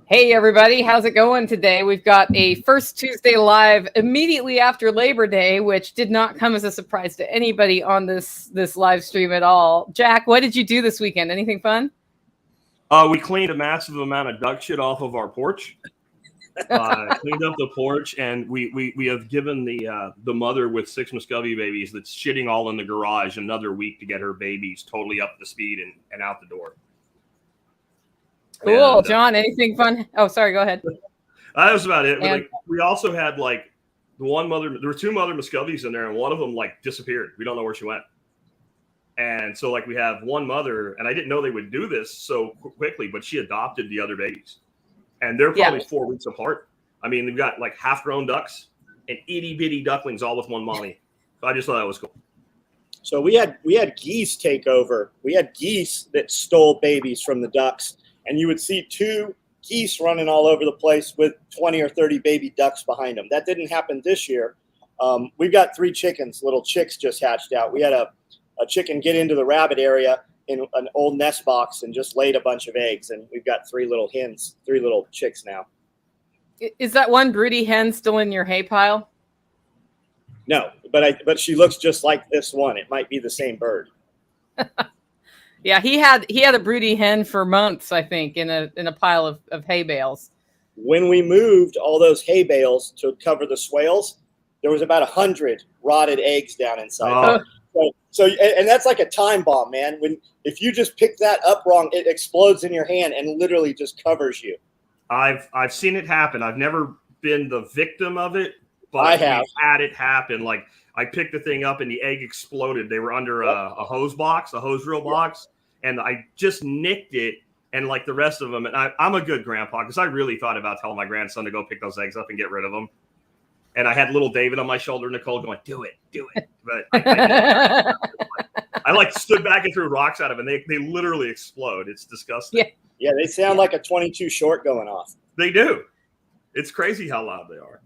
Hey everybody, how's it going today? We've got a first Tuesday live immediately after Labor Day, which did not come as a surprise to anybody on this live stream at all. Jack, what did you do this weekend? Anything fun? We cleaned a massive amount of duck shit off of our porch. Cleaned up the porch, and we have given the mother with 6 Muscovy babies that's shitting all in the garage another week to get her babies totally up to speed and out the door. Cool. And, John, anything fun? Oh, sorry, go ahead. That was about it. Like, we also had like the one mother, there were 2 mother Muscovies in there, and one of them like disappeared. We don't know where she went. And so like we have one mother, and I didn't know they would do this so quickly, but she adopted the other babies. And they're probably 4 weeks apart. I mean, they've got like half-grown ducks and itty-bitty ducklings all with one mommy. So I just thought that was cool. So we had geese take over. We had geese that stole babies from the ducks. And you would see 2 geese running all over the place with 20 or 30 baby ducks behind them. That didn't happen this year. We've got 3 chickens, little chicks just hatched out. We had a chicken get into the rabbit area in an old nest box and just laid a bunch of eggs. And we've got 3 little hens, 3 little chicks now. Is that one broody hen still in your hay pile? No, but she looks just like this one. It might be the same bird. Yeah, he had a broody hen for months, I think, in a pile of hay bales. When we moved all those hay bales to cover the swales, there was about 100 rotted eggs down inside. So and that's like a time bomb, man. If you just pick that up wrong, it explodes in your hand and literally just covers you. I've seen it happen. I've never been the victim of it, but I have had it happen. Like I picked the thing up and the egg exploded. They were under a hose box, a hose reel box. And I just nicked it, and like the rest of them. And I'm a good grandpa because I really thought about telling my grandson to go pick those eggs up and get rid of them. And I had little David on my shoulder, Nicole going, do it. But I like stood back and threw rocks at them, and they literally explode. It's disgusting. Yeah, they sound like a 22 short going off. They do. It's crazy how loud they are.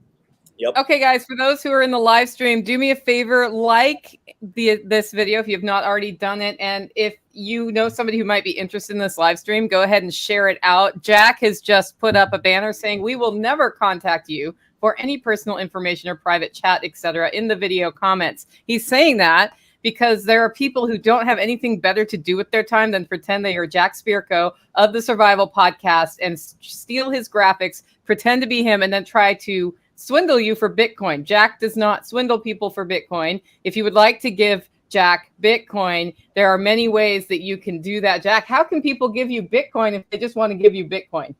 Yep. Okay, guys, for those who are in the live stream, do me a favor, like this video if you have not already done it. And if you know somebody who might be interested in this live stream, go ahead and share it out. Jack has just put up a banner saying we will never contact you for any personal information or private chat, etc. in the video comments. He's saying that because there are people who don't have anything better to do with their time than pretend they are Jack Spirko of the Survival Podcast and steal his graphics, pretend to be him, and then try to swindle you for Bitcoin. Jack does not swindle people for Bitcoin. If you would like to give Jack Bitcoin, there are many ways that you can do that. Jack, how can people give you Bitcoin if they just want to give you Bitcoin?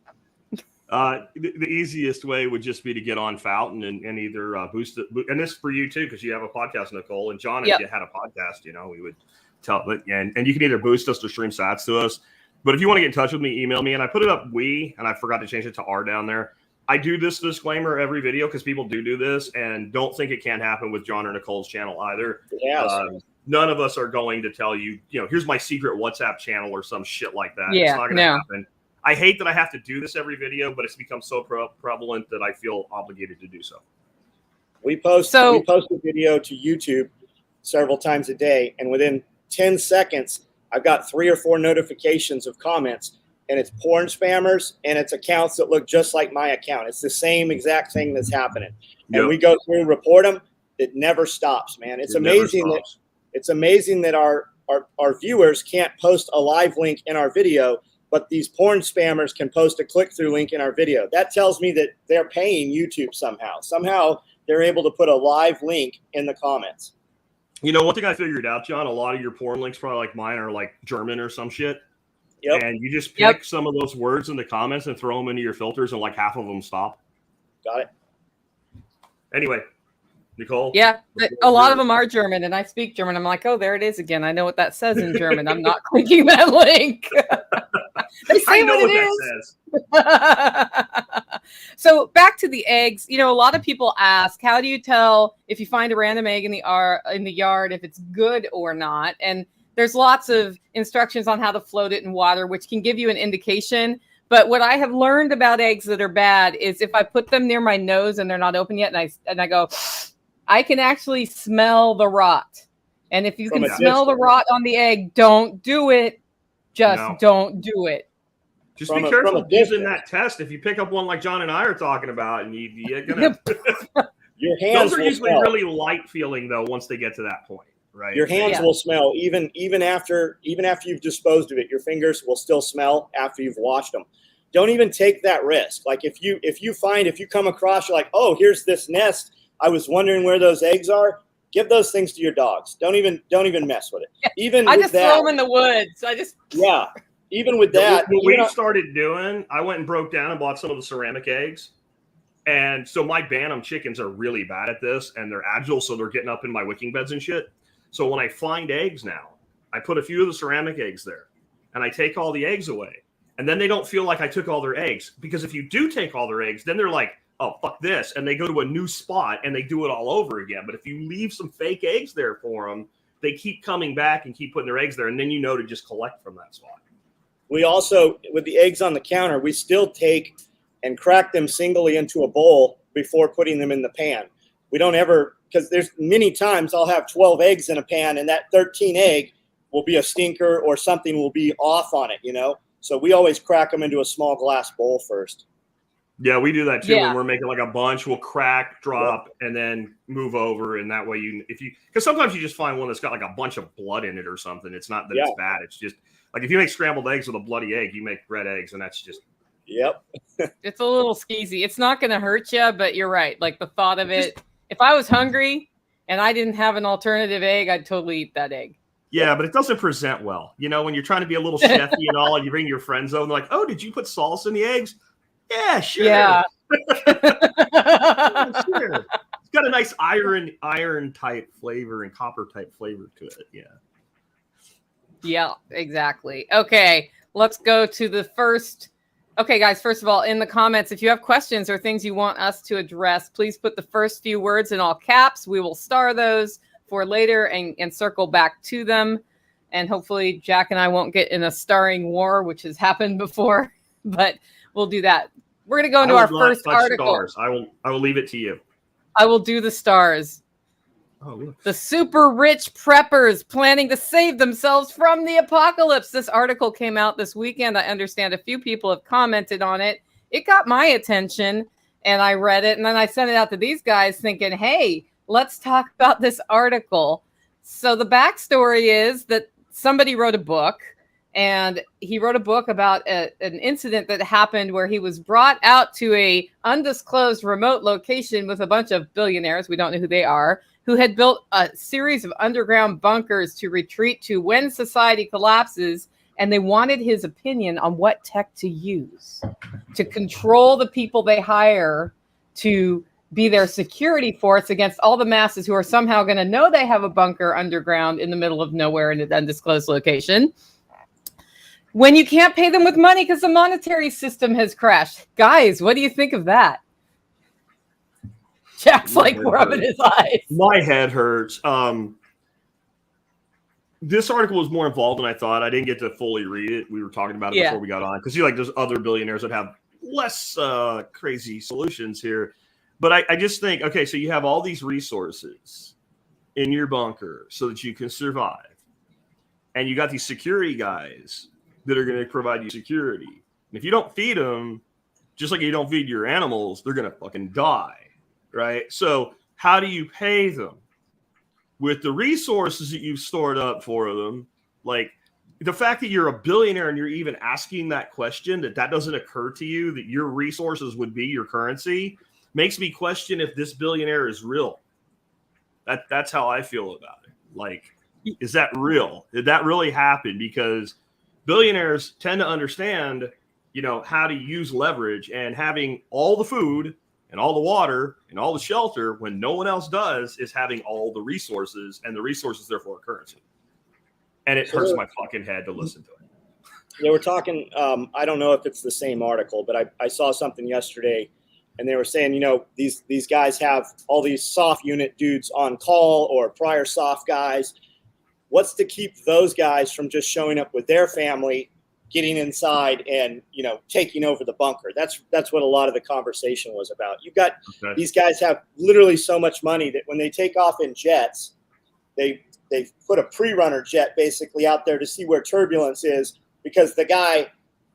The easiest way would just be to get on Fountain and either boost it. And this is for you too, because you have a podcast, Nicole, and John, if you had a podcast, we would tell it. And you can either boost us or stream sats to us. But if you want to get in touch with me, email me. And I put it up and I forgot to change it to R down there. I do this disclaimer every video because people do this, and don't think it can't happen with John or Nicole's channel either. None of us are going to tell you, here's my secret WhatsApp channel or some shit like that. Yeah, it's not going to happen. I hate that I have to do this every video, but it's become so prevalent that I feel obligated to do so. We post a video to YouTube several times a day, and within 10 seconds, I've got 3 or 4 notifications of comments. And it's porn spammers, and it's accounts that look just like my account. It's the same exact thing that's happening. And we go through and report them. It never stops, man. It's amazing that our viewers can't post a live link in our video, but these porn spammers can post a click-through link in our video. That tells me that they're paying YouTube somehow. Somehow they're able to put a live link in the comments. One thing I figured out, John, a lot of your porn links, probably like mine, are like German or some shit. Yep. And you just pick some of those words in the comments and throw them into your filters, and like half of them stop. Got it. Anyway, Nicole. Yeah, a lot of them are German, and I speak German. I'm like, oh, there it is again. I know what that says in German. I'm not clicking that link. They say what it is. So back to the eggs. A lot of people ask, how do you tell if you find a random egg in the yard if it's good or not? And there's lots of instructions on how to float it in water, which can give you an indication. But what I have learned about eggs that are bad is if I put them near my nose and they're not open yet, and I go, I can actually smell the rot. And if you can smell the rot on the egg, don't do it. Just don't do it. Just be careful using that test. If you pick up one like John and I are talking about, and you're gonna, your hands those are usually smell. really light feeling though. Once they get to that point, right? Your hands will smell even after you've disposed of it. Your fingers will still smell after you've washed them. Don't even take that risk. Like if you come across, you're like, oh, here's this nest. I was wondering where those eggs are. Give those things to your dogs. Don't even mess with it. Even I just throw them in the woods. Even with that, what we started doing, I went and broke down and bought some of the ceramic eggs. And so my Bantam chickens are really bad at this, and they're agile, so they're getting up in my wicking beds and shit. So when I find eggs now, I put a few of the ceramic eggs there, and I take all the eggs away. And then they don't feel like I took all their eggs. Because if you do take all their eggs, then they're like, oh, fuck this. And they go to a new spot, and they do it all over again. But if you leave some fake eggs there for them, they keep coming back and keep putting their eggs there, and then you know to just collect from that spot. We also, with the eggs on the counter, we still take and crack them singly into a bowl before putting them in the pan. We don't ever, because there's many times I'll have 12 eggs in a pan, and that 13 egg will be a stinker or something will be off on it, So we always crack them into a small glass bowl first. Yeah, we do that too. When we're making like a bunch, we'll crack, drop, and then move over. And that way because sometimes you just find one that's got like a bunch of blood in it or something. It's not that it's bad. It's just like if you make scrambled eggs with a bloody egg, you make red eggs, and that's just. Yep. It's a little skeezy. It's not going to hurt you, but you're right. Like the thought of it, if I was hungry and I didn't have an alternative egg, I'd totally eat that egg. Yeah, but it doesn't present well. When you're trying to be a little chefy and all, and you bring your friends over, and they're like, oh, did you put salsa in the eggs? Yeah, sure. Yeah. Sure. It's got a nice iron type flavor and copper type flavor to it. Yeah. Yeah, exactly. Okay, let's go to the first. Okay, guys, first of all, in the comments, if you have questions or things you want us to address, please put the first few words in all caps. We will star those for later and circle back to them. And hopefully Jack and I won't get in a starring war, which has happened before, but we'll do that. We're going to go into our first article. Stars. I will leave it to you. I will do the stars. Oh, look. The super rich preppers planning to save themselves from the apocalypse. This article came out this weekend. I understand a few people have commented on it. It got my attention, and I read it, and then I sent it out to these guys thinking, hey, let's talk about this article. So the backstory is that somebody wrote a book, and he wrote a book about an incident that happened where he was brought out to a undisclosed remote location with a bunch of billionaires, we don't know who they are, who had built a series of underground bunkers to retreat to when society collapses, and they wanted his opinion on what tech to use to control the people they hire to be their security force against all the masses who are somehow going to know they have a bunker underground in the middle of nowhere in an undisclosed location when you can't pay them with money because the monetary system has crashed. Guys, what do you think of that? Jack's like rubbing his eyes. My head hurts. This article was more involved than I thought. I didn't get to fully read it. We were talking about it before we got on. Because there's other billionaires that have less crazy solutions here. But I just think, okay, so you have all these resources in your bunker so that you can survive. And you got these security guys that are going to provide you security. And if you don't feed them, just like you don't feed your animals, they're going to fucking die. Right? So how do you pay them? With the resources that you've stored up for them, like the fact that you're a billionaire and you're even asking that question, that doesn't occur to you, that your resources would be your currency, makes me question if this billionaire is real. That's how I feel about it. Like, is that real? Did that really happen? Because billionaires tend to understand, how to use leverage, and having all the food and all the water and all the shelter when no one else does is having all the resources, and the resources therefore are currency. And it hurts my fucking head to listen to it. Yeah, we're talking, I don't know if it's the same article, but I saw something yesterday, and they were saying, these guys have all these soft unit dudes on call or prior soft guys. What's to keep those guys from just showing up with their family, getting inside and, taking over the bunker? That's what a lot of the conversation was about. You've got these guys have literally so much money that when they take off in jets, they put a pre-runner jet basically out there to see where turbulence is, because the guy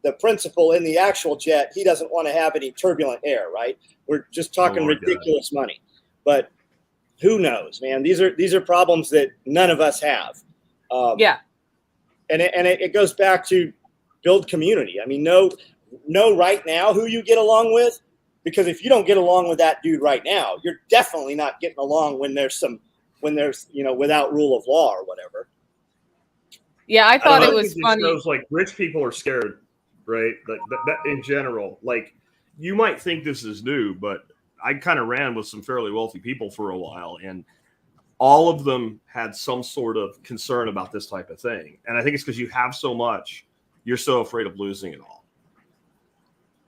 the principal in the actual jet, he doesn't want to have any turbulent air, right? We're just talking ridiculous money. But who knows, man? These are problems that none of us have. And it goes back to build community. I mean, know right now who you get along with, because if you don't get along with that dude right now, you're definitely not getting along when there's without rule of law or whatever. Yeah, I thought it was funny. Shows like rich people are scared, right? Like that in general. Like you might think this is new, but I kind of ran with some fairly wealthy people for a while, and all of them had some sort of concern about this type of thing. And I think it's because you have so much, you're so afraid of losing it all.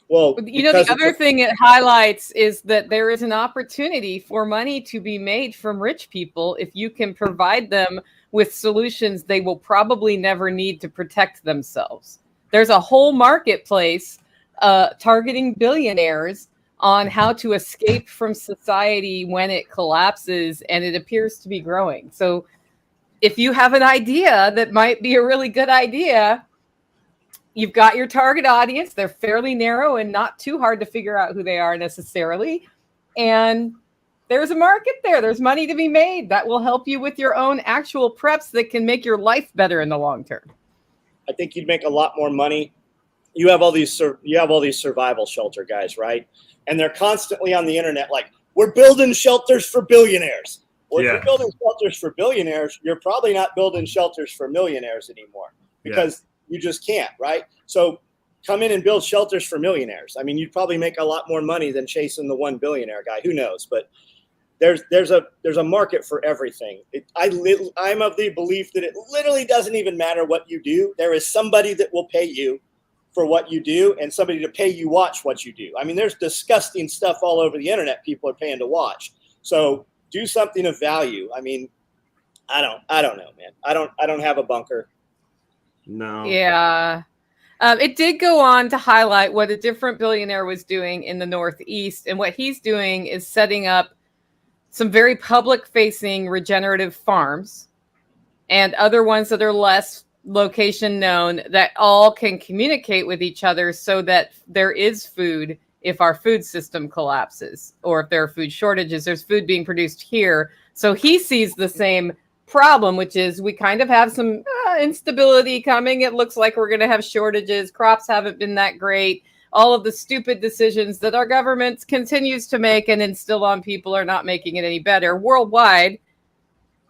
Well, the other thing it highlights is that there is an opportunity for money to be made from rich people if you can provide them with solutions they will probably never need to protect themselves. There's a whole marketplace targeting billionaires on how to escape from society when it collapses, and it appears to be growing. So if you have an idea that might be a really good idea, you've got your target audience. They're fairly narrow and not too hard to figure out who they are necessarily. And there's a market there. There's money to be made that will help you with your own actual preps that can make your life better in the long term. I think you'd make a lot more money. You have all these survival shelter guys, right? And they're constantly on the internet like, we're building shelters for billionaires. Well, if you're building shelters for billionaires, you're probably not building shelters for millionaires anymore, because you just can't, right? So come in and build shelters for millionaires. I mean, you'd probably make a lot more money than chasing the one billionaire guy. Who knows? But there's a market for everything. I'm of the belief that it literally doesn't even matter what you do. There is somebody that will pay you for what you do, and somebody to pay you watch what you do. I mean, there's disgusting stuff all over the internet people are paying to watch. So do something of value. I mean, I don't know, man. I don't have a bunker. No. Yeah. It did go on to highlight what a different billionaire was doing in the Northeast. And what he's doing is setting up some very public-facing regenerative farms and other ones that are less location known, that all can communicate with each other so that there is food if our food system collapses, or if there are food shortages, there's food being produced here. So he sees the same problem, which is we kind of have some instability coming. It looks like we're going to have shortages. Crops haven't been that great. All of the stupid decisions that our government continues to make and instill on people are not making it any better worldwide.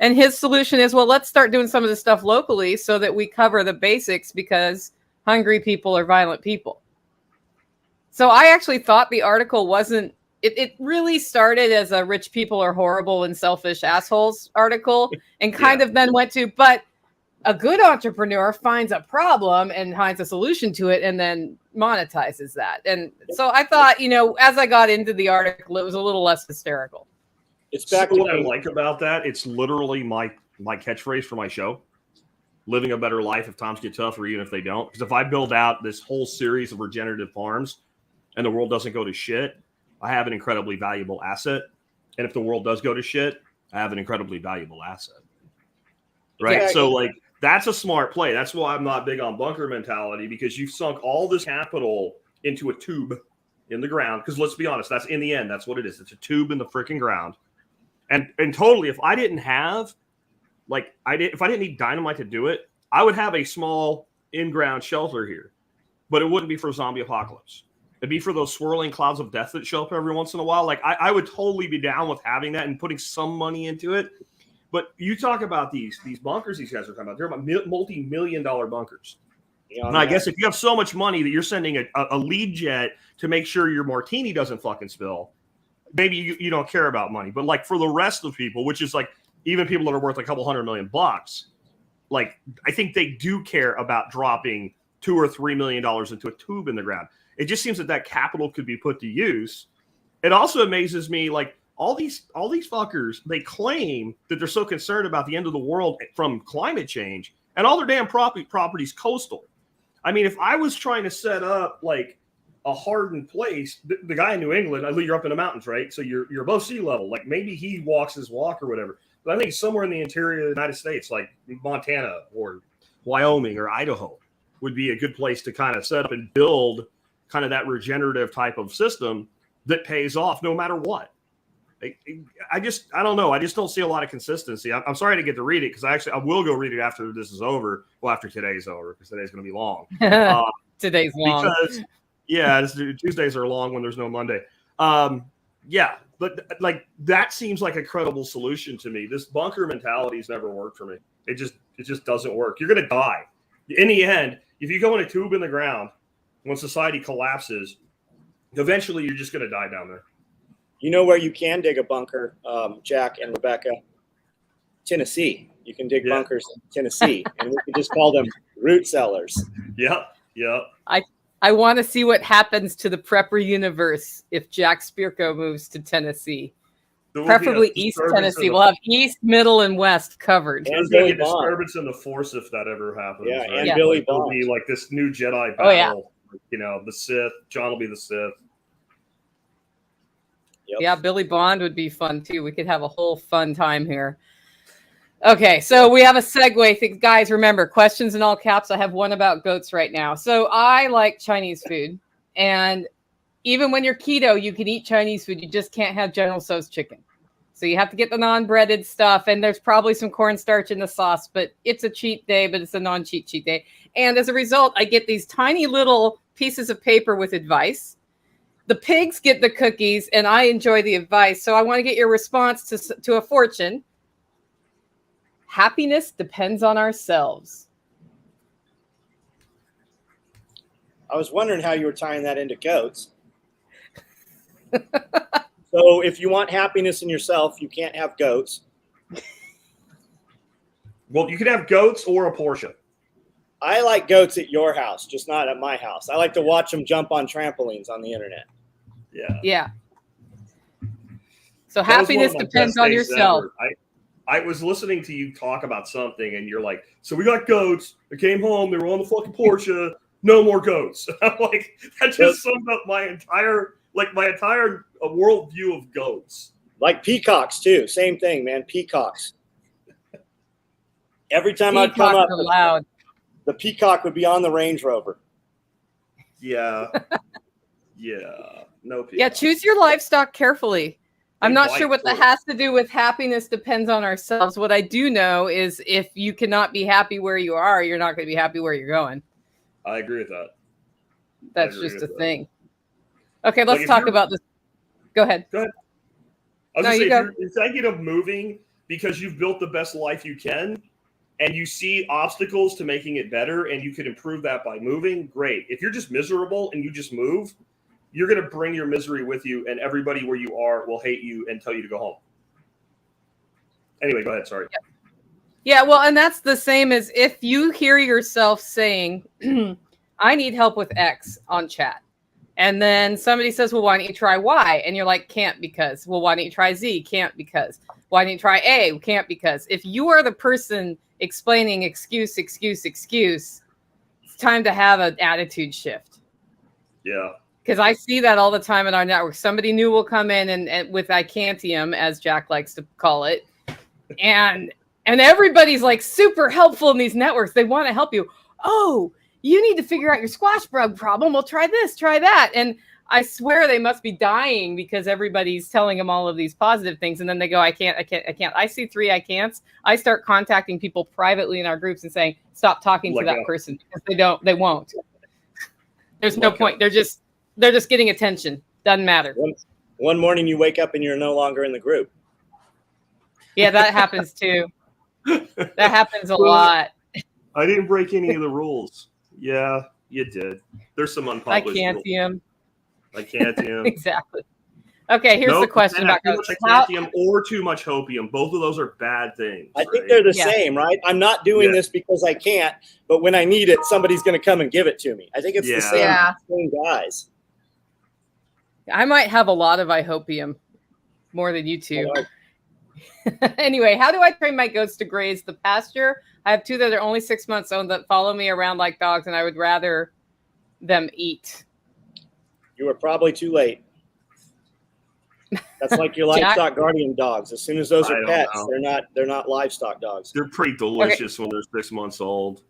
And his solution is, well, let's start doing some of this stuff locally so that we cover the basics, because hungry people are violent people. So I actually thought the article wasn't, it really started as a rich people are horrible and selfish assholes article, and kind of then went to, but a good entrepreneur finds a problem and finds a solution to it and then monetizes that. And so I thought, as I got into the article, it was a little less hysterical. It's back to what I like about that. It's literally my catchphrase for my show: living a better life if times get tough, or even if they don't. Because if I build out this whole series of regenerative farms and the world doesn't go to shit, I have an incredibly valuable asset. And if the world does go to shit, I have an incredibly valuable asset. Right? Exactly. So that's a smart play. That's why I'm not big on bunker mentality, because you've sunk all this capital into a tube in the ground. Because let's be honest, that's in the end, that's what it is. It's a tube in the freaking ground. And totally, if I didn't have, if I didn't need dynamite to do it, I would have a small in-ground shelter here. But it wouldn't be for zombie apocalypse. It'd be for those swirling clouds of death that show up every once in a while. I would totally be down with having that and putting some money into it. But you talk about these bunkers these guys are talking about. They're about multi-million-dollar bunkers. And I guess if you have so much money that you're sending a lead jet to make sure your martini doesn't fucking spill, maybe you don't care about money. But for the rest of people, which is even people that are worth a couple $100 million, I think they do care about dropping $2 or $3 million into a tube in the ground. It just seems that capital could be put to use. It also amazes me, all these fuckers, they claim that they're so concerned about the end of the world from climate change, and all their damn properties coastal. I mean, if I was trying to set up a hardened place, the guy in New England, you're up in the mountains, right? So you're above sea level. Maybe he walks his walk or whatever. But I think somewhere in the interior of the United States, like Montana or Wyoming or Idaho, would be a good place to kind of set up and build kind of that regenerative type of system that pays off no matter what. I don't know. I just don't see a lot of consistency. I'm sorry to get to read it because I will go read it after this is over. Well, after today's over, because today's going to be long. Today's long. Because, Tuesdays are long when there's no Monday. But like that seems like a credible solution to me. This bunker mentality's never worked for me. It just doesn't work. You're going to die. In the end, if you go in a tube in the ground, when society collapses, eventually you're just going to die down there. You know where you can dig a bunker, Jack and Rebecca? Tennessee. You can dig bunkers in Tennessee, and we can just call them root cellars. Yep. I want to see what happens to the prepper universe if Jack Spirko moves to Tennessee. Preferably East Tennessee. We'll have East, Middle, and West covered. There's going to be a disturbance in the Force if that ever happens. Yeah, right? and Billy Bond. It'll be like this new Jedi battle. The Sith. John will be the Sith. Yep. Yeah, Billy Bond would be fun too. We could have a whole fun time here. Okay, so we have a segue. Guys, remember, questions in all caps. I have one about goats right now. So I like Chinese food. And even when you're keto, you can eat Chinese food. You just can't have General Tso's chicken. So you have to get the non-breaded stuff. And there's probably some cornstarch in the sauce. But it's a cheat day, but it's a non-cheat cheat day. And as a result, I get these tiny little pieces of paper with advice. The pigs get the cookies, and I enjoy the advice. So I want to get your response to a fortune. Happiness depends on ourselves. I was wondering how you were tying that into goats. So if you want happiness in yourself, you can't have goats. Well, you could have goats or a Porsche. I like goats at your house, just not at my house. I like to watch them jump on trampolines on the internet. Yeah. So happiness depends on yourself. I was listening to you talk about something, and you're like, so we got goats. They came home. They were on the fucking Porsche. No more goats. I'm like, that just summed up my entire worldview of goats. Like peacocks, too. Same thing, man. Peacocks. Every time I'd come up, the peacock would be on the Range Rover. Yeah. No peacock. Yeah, choose your livestock carefully. I'm not sure what that has to do with happiness depends on ourselves. What I do know is if you cannot be happy where you are, you're not going to be happy where you're going. I agree with that. That's just a thing. Okay, let's talk about this. Go ahead. I was going to say, if you're thinking of moving because you've built the best life you can and you see obstacles to making it better and you could improve that by moving, great. If you're just miserable and you just move, you're going to bring your misery with you, and everybody where you are will hate you and tell you to go home. Anyway, go ahead. Sorry. Yeah, well, and that's the same as if you hear yourself saying, I need help with X on chat. And then somebody says, well, why don't you try Y? And you're like, can't because. Well, why don't you try Z? Can't because. Why don't you try A? Can't because. If you are the person explaining excuse, it's time to have an attitude shift. Yeah. Because I see that all the time in our network. Somebody new will come in and with Icantium, as Jack likes to call it. And everybody's like super helpful in these networks. They want to help you. Oh, you need to figure out your squash bug problem. Well, try this, try that. And I swear they must be dying because everybody's telling them all of these positive things. And then they go, I can't. I see 3 I can'ts. I start contacting people privately in our groups and saying, stop talking to that person because they won't. There's no point. They're just getting attention. Doesn't matter. One morning you wake up and you're no longer in the group. Yeah, that happens too. That happens a lot. I didn't break any of the rules. Yeah, you did. There's some unpublished Icantium. Exactly. Okay, here's the question about too much Icantium or too much hopium. Both of those are bad things. I think they're the same, right? I'm not doing this because I can't, but when I need it, somebody's going to come and give it to me. I think it's the same guys. I might have a lot of ihopium, more than you two. Anyway, how do I train my goats to graze the pasture? I have 2 that are only 6 months old that follow me around like dogs, and I would rather them eat. You were probably too late. That's like your livestock guardian dogs. As soon as those are pets, they're not livestock dogs. They're pretty delicious when they're 6 months old.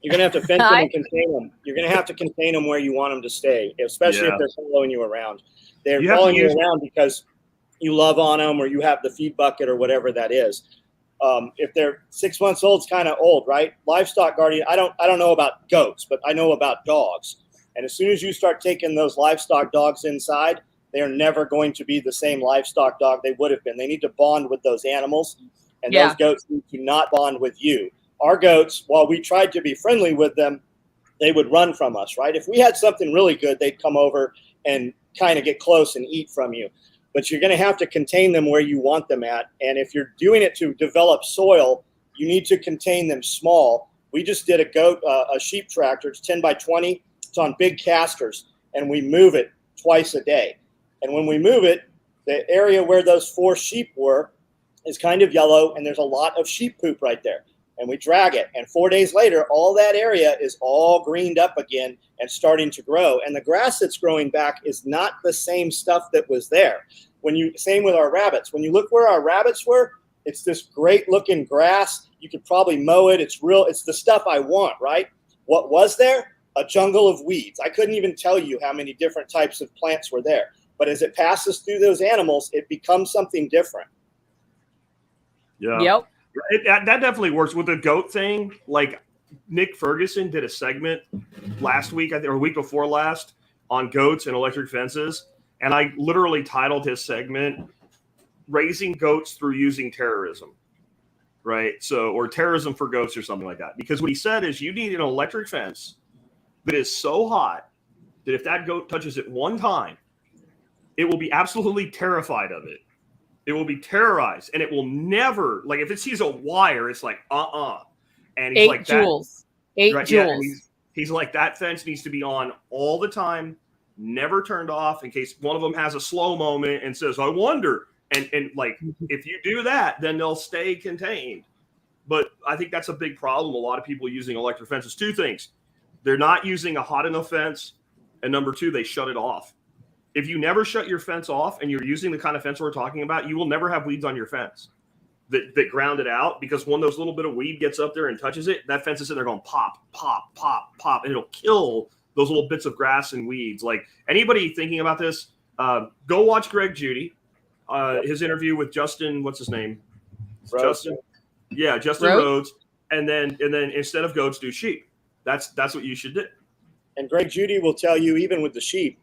You're going to have to fence them and contain them. You're going to have to contain them where you want them to stay, especially if they're following you around. They're following you around because you love on them or you have the feed bucket or whatever that is. If they're 6 months old, it's kind of old, right? Livestock guardian, I don't know about goats, but I know about dogs. And as soon as you start taking those livestock dogs inside, they are never going to be the same livestock dog they would have been. They need to bond with those animals, and those goats need to not bond with you. Our goats, while we tried to be friendly with them, they would run from us, right? If we had something really good, they'd come over and kind of get close and eat from you. But you're going to have to contain them where you want them at. And if you're doing it to develop soil, you need to contain them small. We just did a sheep tractor. It's 10 by 20. It's on big casters, and we move it twice a day. And when we move it, the area where those 4 sheep were is kind of yellow, and there's a lot of sheep poop right there. And we drag it, and 4 days later, all that area is all greened up again and starting to grow. And the grass that's growing back is not the same stuff that was there. Same with our rabbits. When you look where our rabbits were, it's this great looking grass. You could probably mow it. It's the stuff I want, right? What was there? A jungle of weeds. I couldn't even tell you how many different types of plants were there. But as it passes through those animals, it becomes something different. Yeah. Yep. That definitely works with the goat thing. Like Nick Ferguson did a segment last week, or a week before last, on goats and electric fences. And I literally titled his segment, Raising Goats Through Using Terrorism. Right? So, or terrorism for goats or something like that. Because what he said is you need an electric fence that is so hot that if that goat touches it one time, it will be absolutely terrified of it. It will be terrorized, and it will never, like, if it sees a wire, it's like, And he's 8 like, joules. 8 right, joules. Yeah, he's like, that fence needs to be on all the time, never turned off, in case one of them has a slow moment and says, I wonder. And like, if you do that, then they'll stay contained. But I think that's a big problem. A lot of people using electric fences. 2 things. They're not using a hot enough fence. And number 2, they shut it off. If you never shut your fence off and you're using the kind of fence we're talking about, you will never have weeds on your fence that ground it out, because when those little bit of weed gets up there and touches it, that fence is sitting there going pop, pop, pop, pop, and it'll kill those little bits of grass and weeds. Like, anybody thinking about this, go watch Greg Judy, his interview with Justin, what's his name? Rhodes. Justin Rhodes. And then instead of goats, do sheep. That's what you should do. And Greg Judy will tell you, even with the sheep,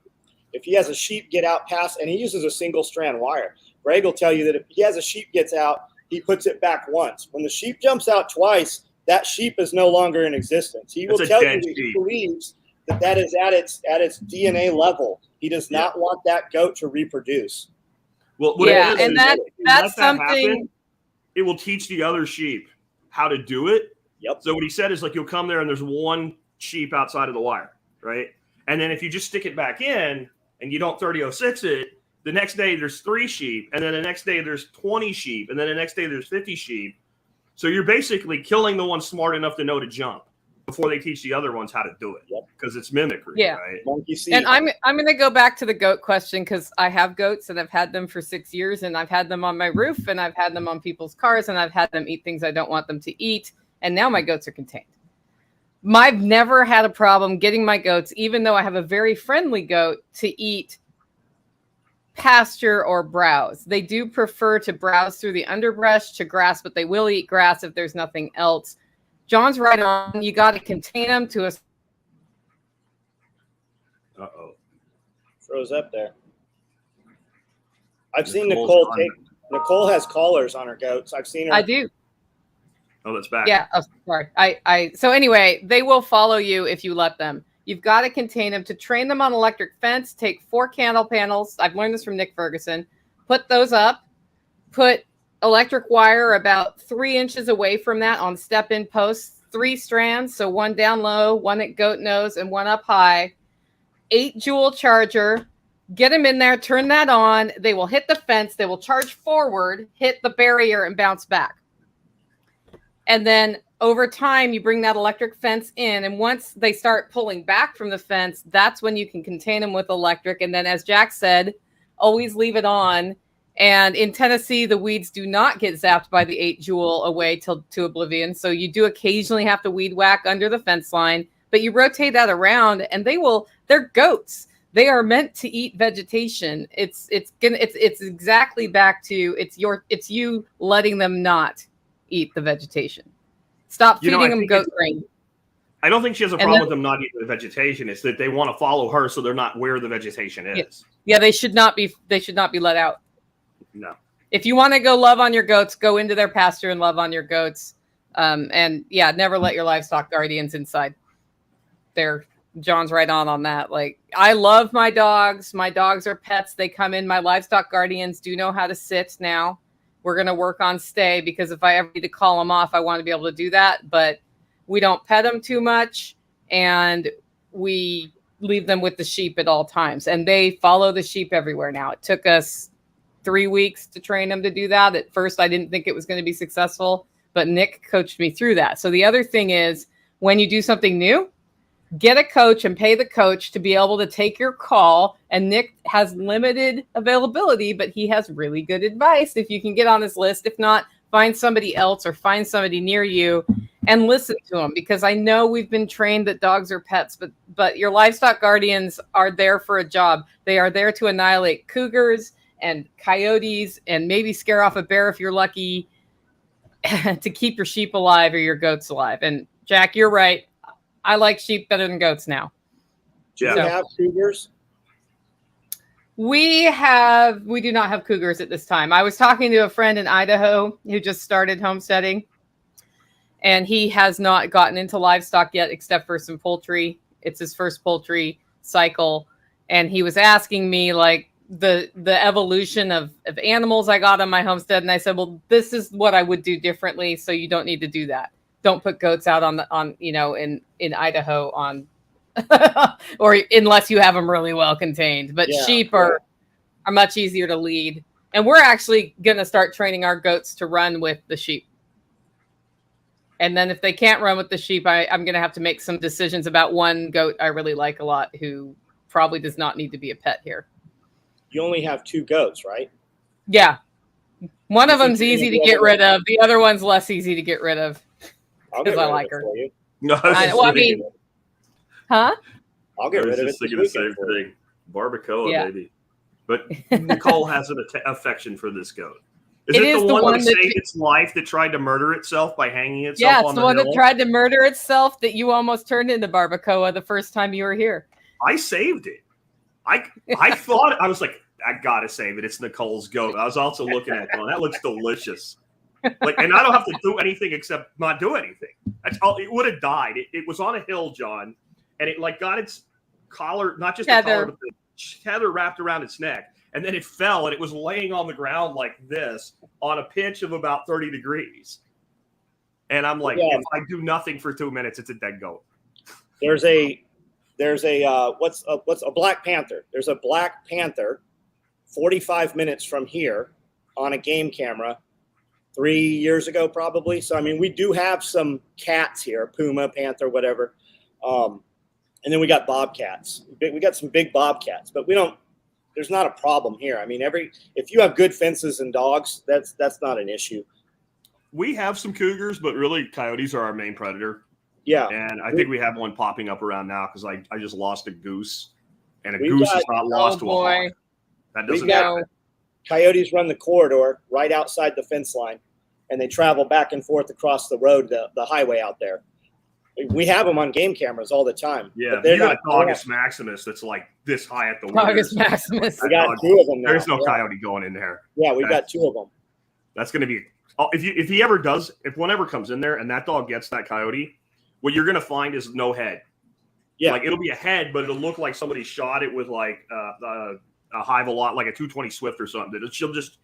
if he has a sheep get out past, and he uses a single strand wire, Greg will tell you that if he has a sheep gets out, he puts it back once. When the sheep jumps out twice, that sheep is no longer in existence. He will tell you that he believes that is at its DNA level. He does not want that goat to reproduce. Well, and that's something. Happen, it will teach the other sheep how to do it. Yep. So what he said is, like, you'll come there and there's one sheep outside of the wire, right? And then if you just stick it back in and you don't 30-06 it, the next day there's 3 sheep, and then the next day there's 20 sheep, and then the next day there's 50 sheep. So you're basically killing the one smart enough to know to jump before they teach the other ones how to do it, because it's mimicry, right? And I'm going to go back to the goat question, because I have goats and I've had them for 6 years, and I've had them on my roof, and I've had them on people's cars, and I've had them eat things I don't want them to eat, and now my goats are contained. I've never had a problem getting my goats, even though I have a very friendly goat, to eat pasture or browse. They do prefer to browse through the underbrush to grass, but they will eat grass if there's nothing else. John's right on. You got to contain them to a. Froze up there. I've seen Nicole take. Nicole has collars on her goats. I've seen her. I do. Oh, that's back. Yeah. Oh, sorry. So anyway, they will follow you if you let them. You've got to contain them. To train them on electric fence, take 4 candle panels. I've learned this from Nick Ferguson. Put those up. Put electric wire about 3 inches away from that on step-in posts. 3 strands, so 1 down low, 1 at goat nose, and 1 up high. 8 joule charger. Get them in there. Turn that on. They will hit the fence. They will charge forward, hit the barrier, and bounce back. And then over time, you bring that electric fence in. And once they start pulling back from the fence, that's when you can contain them with electric. And then, as Jack said, always leave it on And in Tennessee, the weeds do not get zapped by the 8-joule away to oblivion. So you do occasionally have to weed whack under the fence line, but you rotate that around and they're goats. They are meant to eat vegetation. It's exactly back to it's you letting them not eat the vegetation. Stop feeding them goat grain. I don't think she has a problem with them not eating the vegetation. It's that they want to follow her, so they're not where the vegetation is. Yeah, they should not be let out. No. If you want to go love on your goats, go into their pasture and love on your goats. And yeah, never let your livestock guardians inside. John's right on that. Like, I love my dogs. My dogs are pets. They come in. My livestock guardians do know how to sit now. We're going to work on stay, because if I ever need to call them off, I want to be able to do that. But we don't pet them too much, and we leave them with the sheep at all times. And they follow the sheep everywhere now. It took us 3 weeks to train them to do that. At first, I didn't think it was going to be successful, but Nick coached me through that. So the other thing is, when you do something new, get a coach and pay the coach to be able to take your call. And Nick has limited availability, but he has really good advice if you can get on his list. If not, find somebody else or find somebody near you and listen to them, because I know we've been trained that dogs are pets, but your livestock guardians are there for a job. They are there to annihilate cougars and coyotes and maybe scare off a bear if you're lucky, to keep your sheep alive or your goats alive. And Jack, you're right. I like sheep better than goats now. Do you have cougars? We do not have cougars at this time. I was talking to a friend in Idaho who just started homesteading, and he has not gotten into livestock yet, except for some poultry. It's his first poultry cycle. And he was asking me, like, the evolution of animals I got on my homestead. And I said, well, this is what I would do differently. So you don't need to do that. Don't put goats out in Idaho on, or unless you have them really well contained. But sheep are much easier to lead. And we're actually going to start training our goats to run with the sheep. And then if they can't run with the sheep, I'm going to have to make some decisions about one goat I really like a lot, who probably does not need to be a pet here. You only have 2 goats, right? Yeah. One of them's easy to get rid of. The other one's less easy to get rid of, because I like her. No, I'll get rid of it. Thinking the same thing. Barbacoa, maybe. But Nicole has an affection for this goat. Is it the one that saved its life, that tried to murder itself by hanging itself on the hill? Yeah, it's the one that tried to murder itself, that you almost turned into Barbacoa the first time you were here. I saved it. I thought, I was like, I gotta save it. It's Nicole's goat. I was also looking at it going, that looks delicious. Like, and I don't have to do anything except not do anything. That's all. It would have died. It was on a hill, John, and it like got its collar, not just the collar, but the tether wrapped around its neck, and then it fell, and it was laying on the ground like this on a pitch of about 30 degrees. And I'm like, if I do nothing for 2 minutes, it's a dead goat. There's a what's a black panther. There's a black panther 45 minutes from here on a game camera 3 years ago, probably. So, I mean, we do have some cats here, puma, panther, whatever. And then we got bobcats. We got some big bobcats, but there's not a problem here. I mean, if you have good fences and dogs, that's not an issue. We have some cougars, but really coyotes are our main predator. Yeah. And I think we have one popping up around now, because I just lost a goose, and a goose is not lost to a hawk. That doesn't happen. Coyotes run the corridor right outside the fence line, and they travel back and forth across the road, the highway out there. We have them on game cameras all the time. Yeah, you got a Dogus Maximus that's like this high at the window. Dogus Maximus. We got 2 of them now. There's no coyote going in there. Yeah, we got 2 of them. That's going to be if one ever comes in there and that dog gets that coyote, what you're going to find is no head. Yeah, like it'll be a head, but it'll look like somebody shot it with like a high velocity, like a 220 Swift or something. She'll just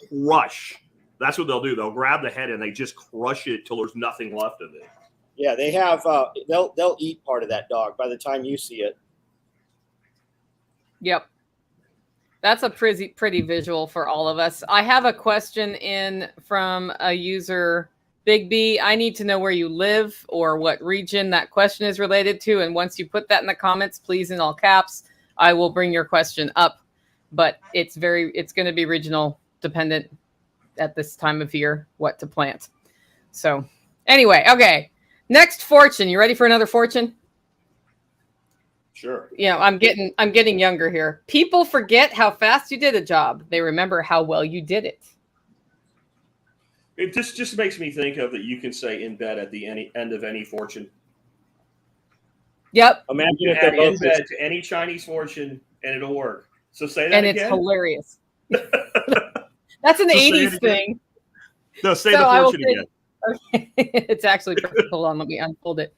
crush. That's what they'll do. They'll grab the head and they just crush it till there's nothing left of it. Yeah, they have. They'll eat part of that dog by the time you see it. Yep, that's a pretty visual for all of us. I have a question in from a user, Big B. I need to know where you live or what region that question is related to. And once you put that in the comments, please, in all caps, I will bring your question up. But it's going to be regional dependent at this time of year what to plant. So anyway, okay. Next fortune. You ready for another fortune? Sure. Yeah, I'm getting younger here. People forget how fast you did a job. They remember how well you did it. It just makes me think of that you can say in bed at the end of any fortune. Yep. Imagine if they're both in bed to any Chinese fortune and it'll work. So say that again. And it's hilarious. That's an 80s thing. No, say the fortune again. Okay. It's actually perfect. Hold on, let me unfold it.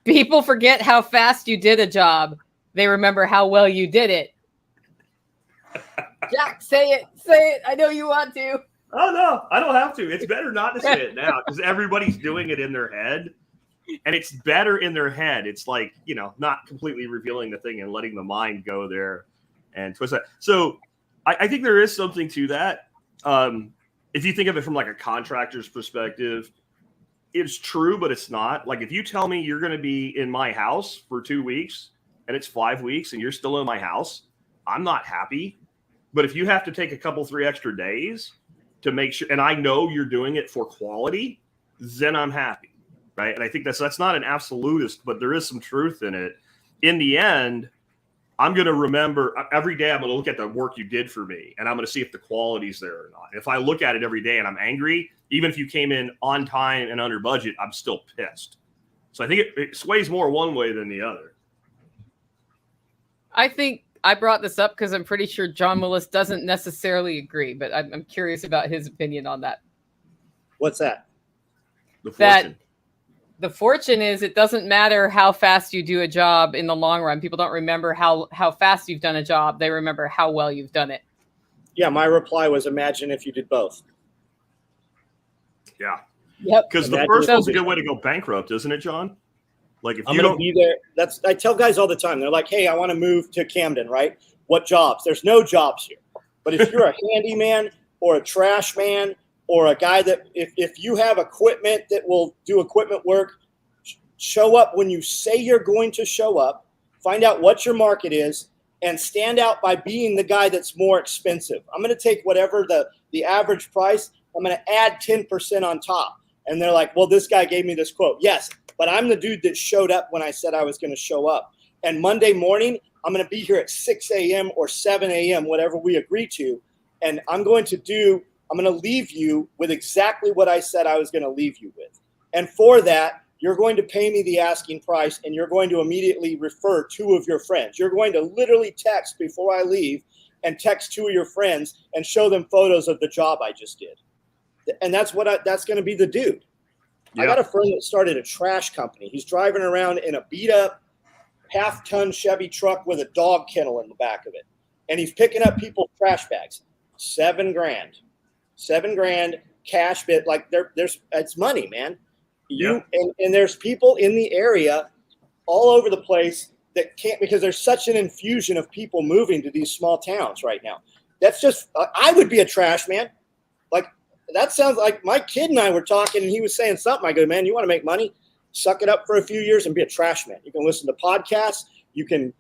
People forget how fast you did a job. They remember how well you did it. Jack, say it. Say it. I know you want to. Oh, no, I don't have to. It's better not to say it now because everybody's doing it in their head. And it's better in their head. It's like, not completely revealing the thing and letting the mind go there and twist that. So I think there is something to that. If you think of it from like a contractor's perspective, it's true, but it's not. Like if you tell me you're going to be in my house for 2 weeks and it's 5 weeks and you're still in my house, I'm not happy. But if you have to take a couple, 3 extra days to make sure, and I know you're doing it for quality, then I'm happy. Right. And I think that's not an absolutist, but there is some truth in it. In the end, I'm going to remember every day. I'm going to look at the work you did for me and I'm going to see if the quality's there or not. If I look at it every day and I'm angry, even if you came in on time and under budget, I'm still pissed. So I think it sways more one way than the other. I think I brought this up because I'm pretty sure John Willis doesn't necessarily agree, but I'm curious about his opinion on that. What's that? The fortune is it doesn't matter how fast you do a job in the long run. People don't remember how fast you've done a job. They remember how well you've done it. Yeah, my reply was imagine if you did both. Yeah. Yep. Because the first one's a good way to go bankrupt, isn't it, John? Like if you don't be there, I tell guys all the time, they're like, hey, I want to move to Camden, right? What jobs? There's no jobs here. But if you're a handyman or a trash man, or a guy that if you have equipment that will do equipment work, show up when you say you're going to show up, find out what your market is, and stand out by being the guy that's more expensive. I'm going to take whatever the average price, I'm going to add 10% on top. And they're like, well, this guy gave me this quote. Yes, but I'm the dude that showed up when I said I was going to show up. And Monday morning, I'm going to be here at 6 a.m. or 7 a.m., whatever we agree to. And I'm going to leave you with exactly what I said I was going to leave you with. And for that, you're going to pay me the asking price and you're going to immediately refer 2 of your friends. You're going to literally text before I leave and text 2 of your friends and show them photos of the job I just did. And that's going to be the dude. Yeah. I got a friend that started a trash company. He's driving around in a beat up half-ton Chevy truck with a dog kennel in the back of it. And he's picking up people's trash bags. $7,000. $7,000 cash bit. Like it's money, man. And there's people in the area all over the place that can't, because there's such an infusion of people moving to these small towns right now. That's just, I would be a trash man. Like that sounds like my kid and I were talking and he was saying something. I go, man, you want to make money? Suck it up for a few years and be a trash man. You can listen to podcasts. You can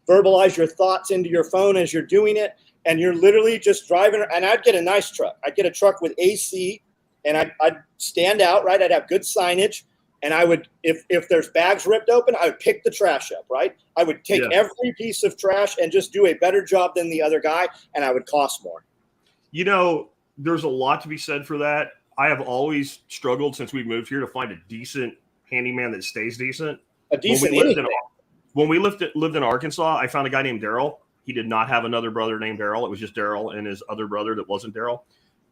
verbalize your thoughts into your phone as you're doing it. And you're literally just driving, and I'd get a nice truck. I'd get a truck with AC, and I'd stand out, right? I'd have good signage, and I would, if there's bags ripped open, I would pick the trash up, right? I would take every piece of trash and just do a better job than the other guy, and I would cost more. There's a lot to be said for that. I have always struggled since we moved here to find a decent handyman that stays decent. When we lived in Arkansas, I found a guy named Daryl. He did not have another brother named Daryl. It was just Daryl and his other brother that wasn't Daryl.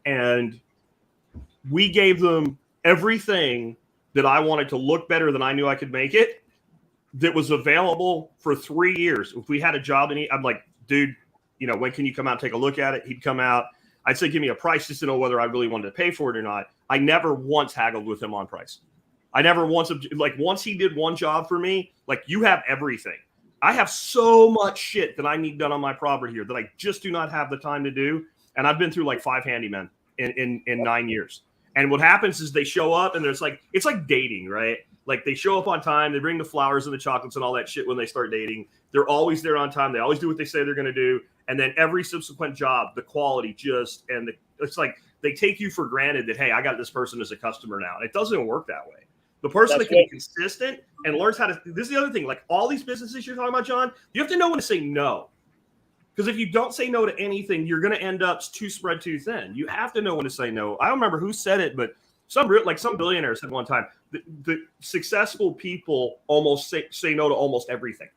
And we gave them everything that I wanted to look better than I knew I could make it that was available for 3 years. If we had a job, I'm like, dude, when can you come out and take a look at it? He'd come out. I'd say, give me a price just to know whether I really wanted to pay for it or not. I never once haggled with him on price. I never once, once he did one job for me, like, you have everything. I have so much shit that I need done on my property here that I just do not have the time to do. And I've been through like 5 handymen in 9 years. And what happens is they show up and it's like dating, right? Like they show up on time, they bring the flowers and the chocolates and all that shit when they start dating. They're always there on time. They always do what they say they're going to do. And then every subsequent job, the quality it's like they take you for granted that, hey, I got this person as a customer now. And it doesn't work that way. The person that can be consistent and learns how to, this is the other thing, like all these businesses you're talking about, John, you have to know when to say no. Because if you don't say no to anything, you're going to end up spread too thin. You have to know when to say no. I don't remember who said it, but some billionaire said one time, the successful people almost say no to almost everything.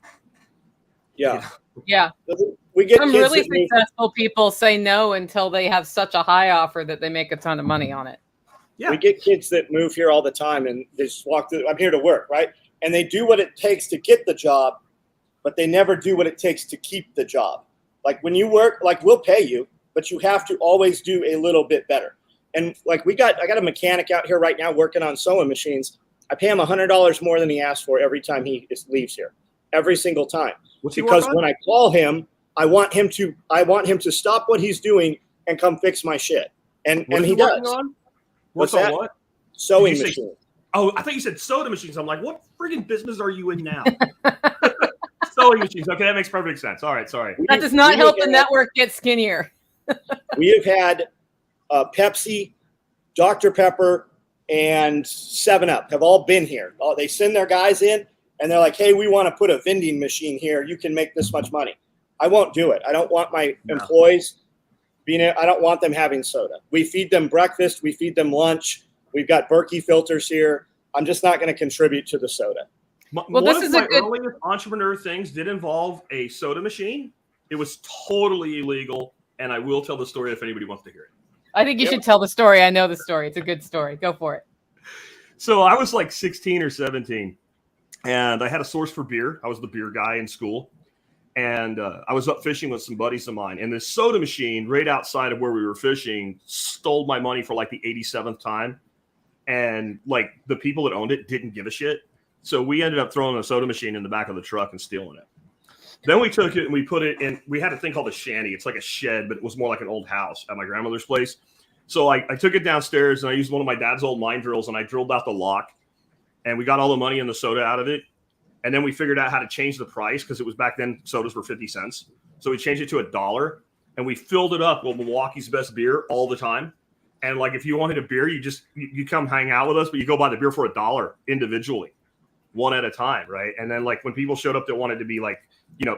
Yeah. Yeah. We get some really successful people say no until they have such a high offer that they make a ton of money on it. Yeah. We get kids that move here all the time and they just walk through, I'm here to work, right? And they do what it takes to get the job, but they never do what it takes to keep the job. Like when you work, like we'll pay you, but you have to always do a little bit better. And like I got a mechanic out here right now working on sewing machines. I pay him $100 more than he asked for every time he leaves here, every single time. Because when I call him, I want him to stop what he's doing and come fix my shit. And he does. What's on what? Sewing machines. Oh, I thought you said soda machines. I'm like, what friggin' business are you in now? Sewing machines. Okay, that makes perfect sense. All right, sorry. That does not help the network get skinnier. We have had Pepsi, Dr. Pepper, and 7-Up have all been here. They send their guys in, and they're like, hey, we want to put a vending machine here. You can make this much money. I won't do it. I don't want my employees I don't want them having soda. We feed them breakfast. We feed them lunch. We've got Berkey filters here. I'm just not going to contribute to the soda. Well, this is earliest entrepreneur things did involve a soda machine. It was totally illegal, and I will tell the story if anybody wants to hear it. I think you should tell the story. I know the story. It's a good story. Go for it. So I was like 16 or 17, and I had a source for beer. I was the beer guy in school. And I was up fishing with some buddies of mine. And this soda machine right outside of where we were fishing stole my money for like the 87th time. And like the people that owned it didn't give a shit. So we ended up throwing a soda machine in the back of the truck and stealing it. Then we took it and we put it in. We had a thing called a shanty. It's like a shed, but it was more like an old house at my grandmother's place. So I took it downstairs and I used one of my dad's old mine drills and I drilled out the lock. And we got all the money and the soda out of it. And then we figured out how to change the price because it was back then sodas were 50 cents. So we changed it to $1 and we filled it up with Milwaukee's best beer all the time. And like, if you wanted a beer, you come hang out with us, but you go buy the beer for $1 individually, one at a time. Right. And then like when people showed up that wanted to be like,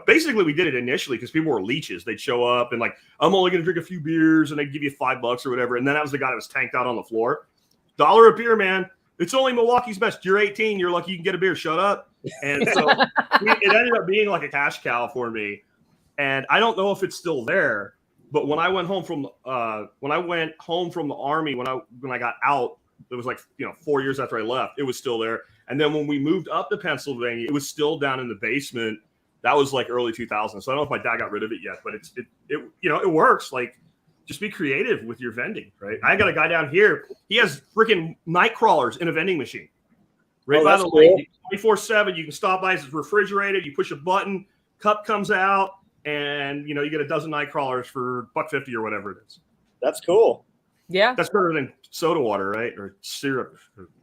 basically we did it initially because people were leeches. They'd show up and like, I'm only going to drink a few beers and they'd give you $5 or whatever. And then that was the guy that was tanked out on the floor. $1 a beer, man. It's only Milwaukee's best. You're 18. You're lucky you can get a beer. Shut up. And so it ended up being like a cash cow for me. And I don't know if it's still there, but when I went home from the Army, when I got out, it was like 4 years after I left, it was still there. And then when we moved up to Pennsylvania, it was still down in the basement. That was like early 2000s. So I don't know if my dad got rid of it yet, but it works. Like, just be creative with your vending, right? I got a guy down here. He has freaking night crawlers in a vending machine. Right by the lake, 24/7. You can stop by. It's refrigerated. You push a button, cup comes out, and you get a dozen night crawlers for $1.50 or whatever it is. That's cool. Yeah, that's better than soda water, right? Or syrup.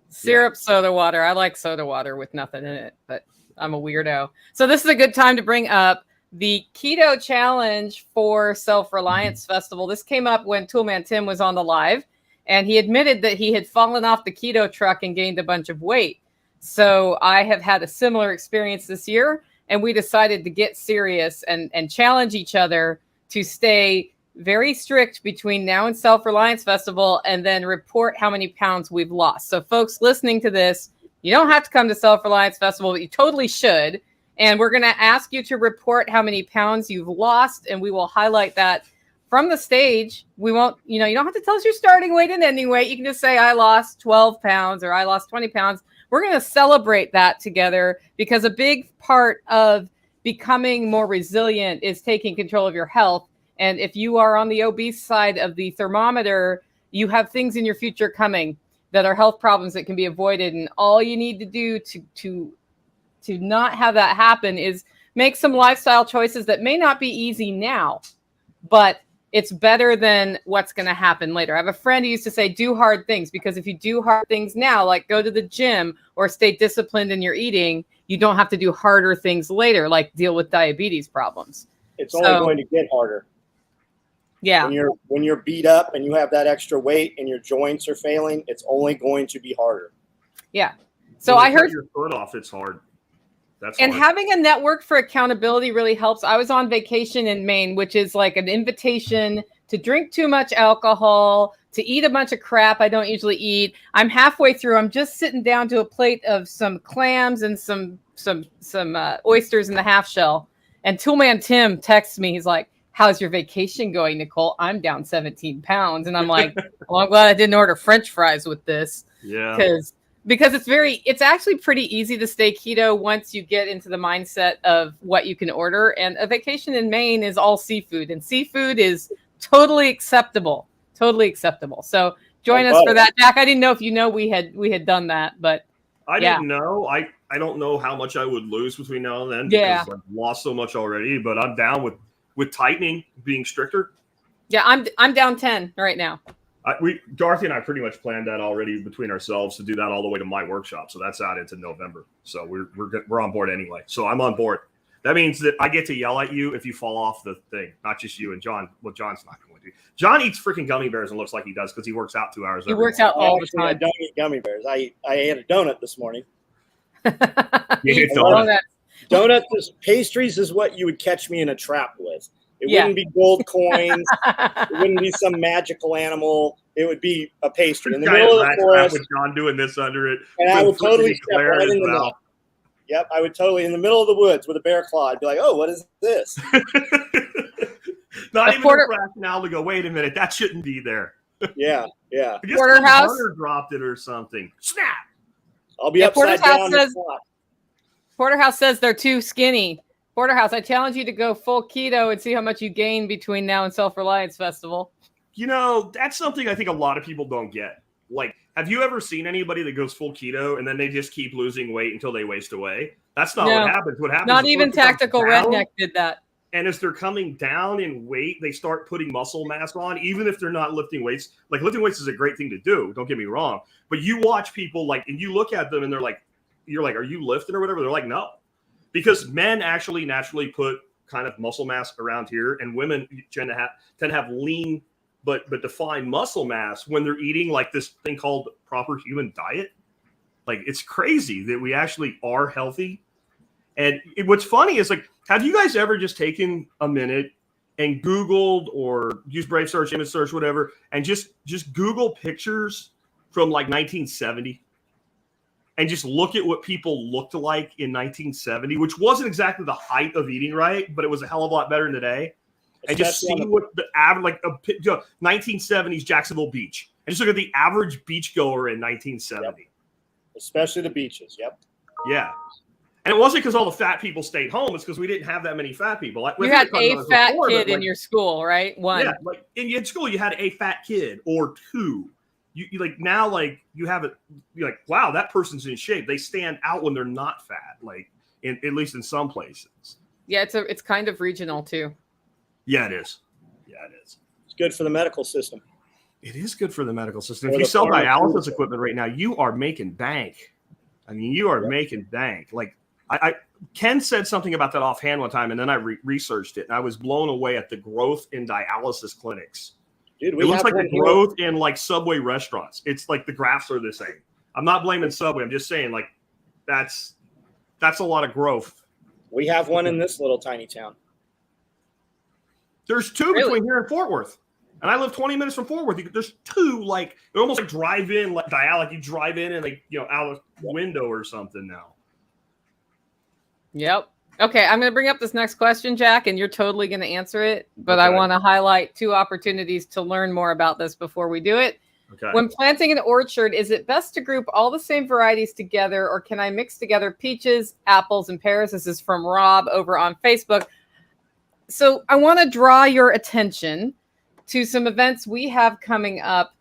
Soda water. I like soda water with nothing in it, but I'm a weirdo. So this is a good time to bring up the Keto Challenge for Self-Reliance Festival. This came up when Toolman Tim was on the live, and he admitted that he had fallen off the keto truck and gained a bunch of weight. So I have had a similar experience this year, and we decided to get serious and challenge each other to stay very strict between now and Self-Reliance Festival and then report how many pounds we've lost. So folks listening to this, you don't have to come to Self-Reliance Festival, but you totally should. And we're going to ask you to report how many pounds you've lost, and we will highlight that from the stage. We won't, you don't have to tell us your starting weight and ending weight. You can just say, I lost 12 pounds or I lost 20 pounds. We're going to celebrate that together because a big part of becoming more resilient is taking control of your health. And if you are on the obese side of the thermometer, you have things in your future coming that are health problems that can be avoided. And all you need to do to not have that happen is make some lifestyle choices that may not be easy now, but it's better than what's going to happen later. I have a friend who used to say, do hard things, because if you do hard things now, like go to the gym or stay disciplined in your eating, you don't have to do harder things later, like deal with diabetes problems. It's only going to get harder. Yeah. When you're beat up and you have that extra weight and your joints are failing, it's only going to be harder. Yeah. So I heard your foot off, it's hard. And having a network for accountability really helps. I was on vacation in Maine, which is like an invitation to drink too much alcohol, to eat a bunch of crap I don't usually eat. I'm halfway through. I'm just sitting down to a plate of some clams and some oysters in the half shell. And Toolman Tim texts me. He's like, "How's your vacation going, Nicole? I'm down 17 pounds." And I'm like, well, I'm glad I didn't order French fries with this. Yeah. Because it's actually pretty easy to stay keto once you get into the mindset of what you can order. And a vacation in Maine is all seafood, and seafood is totally acceptable. Totally acceptable. So join us for that. Jack, I didn't know if we had done that, but I didn't know. I don't know how much I would lose between now and then because I've lost so much already, but I'm down with tightening, being stricter. Yeah, I'm down 10 right now. Dorothy and I pretty much planned that already between ourselves to do that all the way to my workshop. So that's out into November. So we're on board anyway. So I'm on board. That means that I get to yell at you if you fall off the thing, not just you and John. Well, John's not going to do. John eats freaking gummy bears and looks like he does because he works out 2 hours. He works out all the time. I don't eat gummy bears. I ate a donut this morning. Donuts, pastries is what you would catch me in a trap with. It wouldn't be gold coins. It wouldn't be some magical animal. It would be a pastry in the middle of the forest. With John doing this under it. And I would totally step right in the mouth. Yep, I would totally, in the middle of the woods with a bear claw, I'd be like, "Oh, what is this?" Not even a rationale to go, "Wait a minute, that shouldn't be there." Yeah. Porterhouse dropped it or something. Snap. I'll be upside down. Porterhouse says they're too skinny. Porterhouse, I challenge you to go full keto and see how much you gain between now and Self-Reliance Festival. That's something I think a lot of people don't get. Like, have you ever seen anybody that goes full keto and then they just keep losing weight until they waste away? That's not what happens. What happens? Not even Tactical Redneck did that. And as they're coming down in weight, they start putting muscle mass on, even if they're not lifting weights. Like, lifting weights is a great thing to do. Don't get me wrong. But you watch people and you look at them and they're like, you're like, "Are you lifting or whatever?" They're like, "No." Because men actually naturally put kind of muscle mass around here, and women tend to have lean but defined muscle mass when they're eating like this thing called proper human diet. Like, it's crazy that we actually are healthy. And what's funny is, like, have you guys ever just taken a minute and Googled or used Brave Search, image search, whatever, and just Google pictures from like 1970? And just look at what people looked like in 1970, which wasn't exactly the height of eating right, but it was a hell of a lot better than today. And just see what the average, like 1970s Jacksonville Beach, and just look at the average beach goer in 1970. Yep. Especially the beaches. Yep. Yeah. And it wasn't because all the fat people stayed home. It's because we didn't have that many fat people. You had a fat kid in your school, right? One. Yeah. Like in school, you had a fat kid or two. You like now, like you have it. You're like, wow, that person's in shape. They stand out when they're not fat. Like at least in some places. Yeah, it's kind of regional too. Yeah, it is. Yeah, it is. It's good for the medical system. It is good for the medical system. If you sell dialysis equipment right now, you are making bank. I mean, you are making bank. Like Ken said something about that offhand one time, and then I researched it, and I was blown away at the growth in dialysis clinics. Dude, it looks like the growth in like Subway restaurants. It's like the graphs are the same. I'm not blaming Subway. I'm just saying, like, that's a lot of growth. We have one in this little tiny town. There's two between here and Fort Worth. And I live 20 minutes from Fort Worth. There's two, like, they're almost like drive-in, like like you drive in and like, out of the window or something now. Yep. Okay, I'm going to bring up this next question, Jack, and you're totally going to answer it. But I want to highlight 2 opportunities to learn more about this before we do it. Okay. When planting an orchard, is it best to group all the same varieties together, or can I mix together peaches, apples, and pears? This is from Rob over on Facebook. So I want to draw your attention to some events we have coming up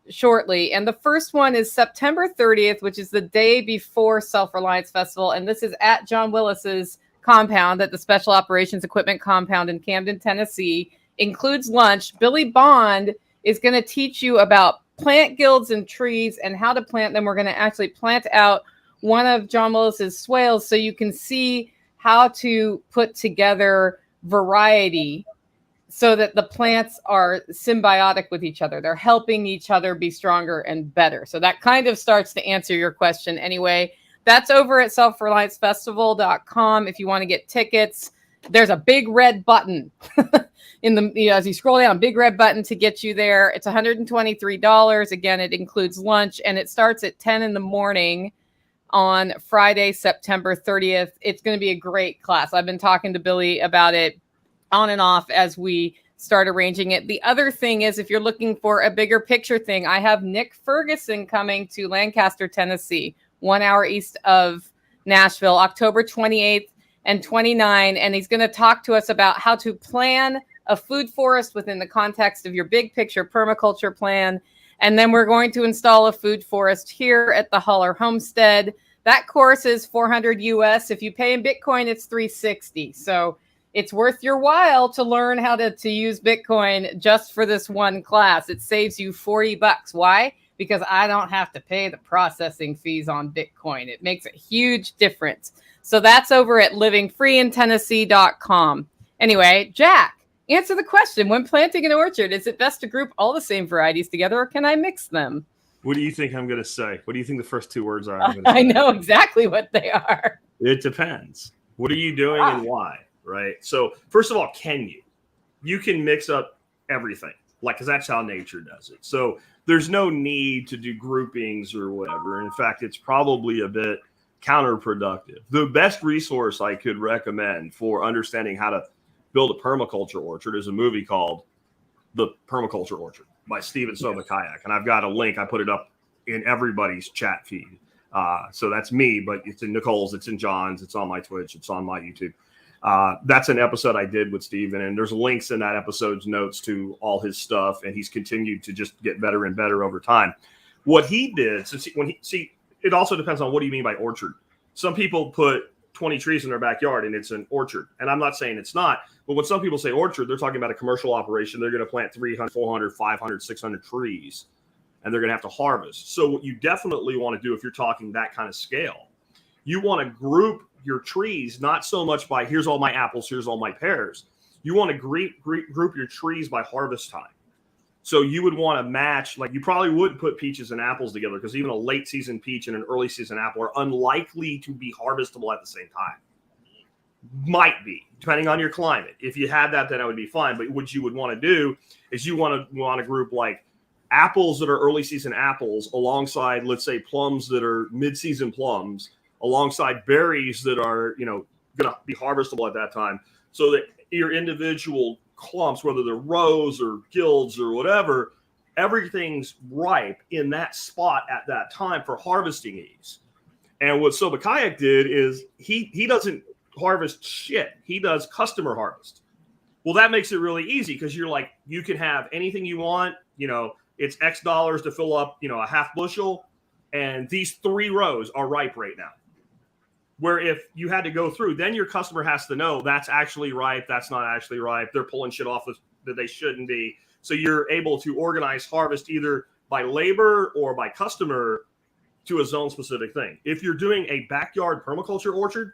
shortly. And the first one is September 30th, which is the day before Self-Reliance Festival. And this is at John Willis's compound at the Special Operations Equipment Compound in Camden, Tennessee. Includes lunch. Billy Bond is going to teach you about plant guilds and trees and how to plant them. We're going to actually plant out one of John Willis's swales so you can see how to put together variety so that the plants are symbiotic with each other. They're helping each other be stronger and better. So that kind of starts to answer your question anyway. That's over at selfreliancefestival.com. If you want to get tickets, there's a big red button in the, as you scroll down, big red button to get you there. It's $123. Again, it includes lunch, and it starts at 10 in the morning on Friday, September 30th. It's going to be a great class. I've been talking to Billy about it on and off as we start arranging it. The other thing is, if you're looking for a bigger picture thing, I have Nick Ferguson coming to Lancaster, Tennessee, 1 hour east of Nashville, October 28th and 29. And he's going to talk to us about how to plan a food forest within the context of your big picture permaculture plan. And then we're going to install a food forest here at the Holler Homestead. That course is $400 US. If you pay in Bitcoin, it's $360. So it's worth your while to learn how to use Bitcoin just for this one class. It saves you $40. Why? Because I don't have to pay the processing fees on Bitcoin. It makes a huge difference. So that's over at livingfreeintennessee.com. Anyway, Jack, answer the question. When planting an orchard, is it best to group all the same varieties together, or can I mix them? What do you think I'm going to say? What do you think the first two words are? I know exactly what they are. It depends. What are you doing and why? Right. So first of all, can you? You can mix up everything, like, because that's how nature does it. So there's no need to do groupings or whatever. In fact, it's probably a bit counterproductive. The best resource I could recommend for understanding how to build a permaculture orchard is a movie called The Permaculture Orchard by Steven Sobakayak. And I've got a link. I put it up in everybody's chat feed. So that's me, but it's in Nicole's, it's in John's, it's on my Twitch, it's on my YouTube. That's an episode I did with Steven, and there's links in that episode's notes to all his stuff, and he's continued to just get better and better over time. What he did, it also depends on what do you mean by orchard. Some people put 20 trees in their backyard and it's an orchard, and I'm not saying it's not, but when some people say orchard, they're talking about a commercial operation. They're going to plant 300, 400, 500, 600 trees, and they're going to have to harvest. So what you definitely want to do if you're talking that kind of scale, you want to group your trees, not so much by here's all my apples, here's all my pears. You want to group your trees by harvest time. So you would want to match, like you probably wouldn't put peaches and apples together because even a late season peach and an early season apple are unlikely to be harvestable at the same time. Might be, depending on your climate. If you had that, then that would be fine. But what you would want to do is you want to group like apples that are early season apples alongside, let's say, plums that are mid-season plums, alongside berries that are, going to be harvestable at that time, so that your individual clumps, whether they're rows or guilds or whatever, everything's ripe in that spot at that time for harvesting ease. And what Sobakayak did is he doesn't harvest shit. He does customer harvest. Well, that makes it really easy because you're like, you can have anything you want. It's X dollars to fill up, a half bushel. And these 3 rows are ripe right now. Where if you had to go through, then your customer has to know that's actually ripe, that's not actually ripe. They're pulling shit off that they shouldn't be. So you're able to organize harvest either by labor or by customer to a zone specific thing. If you're doing a backyard permaculture orchard,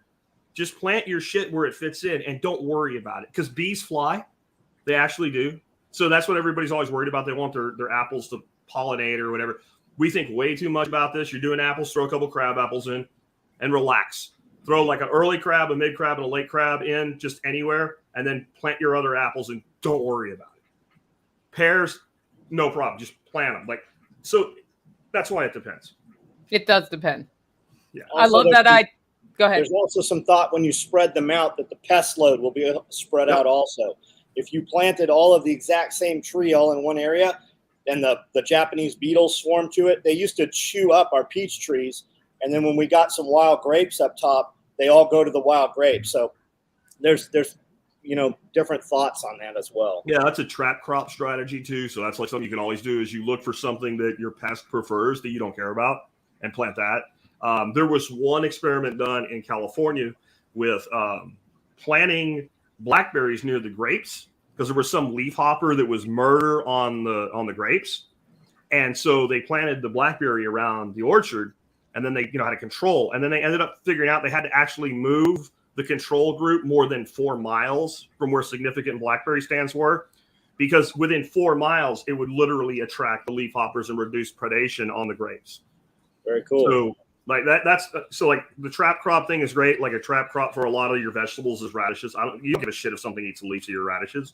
just plant your shit where it fits in and don't worry about it. Because bees fly. They actually do. So that's what everybody's always worried about. They want their apples to pollinate or whatever. We think way too much about this. You're doing apples, throw a couple crab apples in and relax. Throw like an early crab, a mid crab, and a late crab in just anywhere, and then plant your other apples and don't worry about it. Pears, no problem. Just plant them. So that's why it depends. It does depend. Yeah. I love that. Go ahead. There's also some thought when you spread them out that the pest load will be spread out also. If you planted all of the exact same tree all in one area, and the Japanese beetles swarm to it, they used to chew up our peach trees. And then when we got some wild grapes up top, they all go to the wild grapes. So there's different thoughts on that as well. Yeah, that's a trap crop strategy too. So that's like something you can always do is you look for something that your pest prefers that you don't care about and plant that. There was one experiment done in California with planting blackberries near the grapes because there was some leafhopper that was murder on the grapes. And so they planted the blackberry around the orchard. and then they had a control, and then they ended up figuring out they had to actually move the control group more than 4 miles from where significant blackberry stands were, because within 4 miles it would literally attract the leafhoppers and reduce predation on the grapes. Very cool. So like that's like the trap crop thing is great. Like a trap crop for a lot of your vegetables is radishes. You don't give a shit if something eats the leaves of your radishes.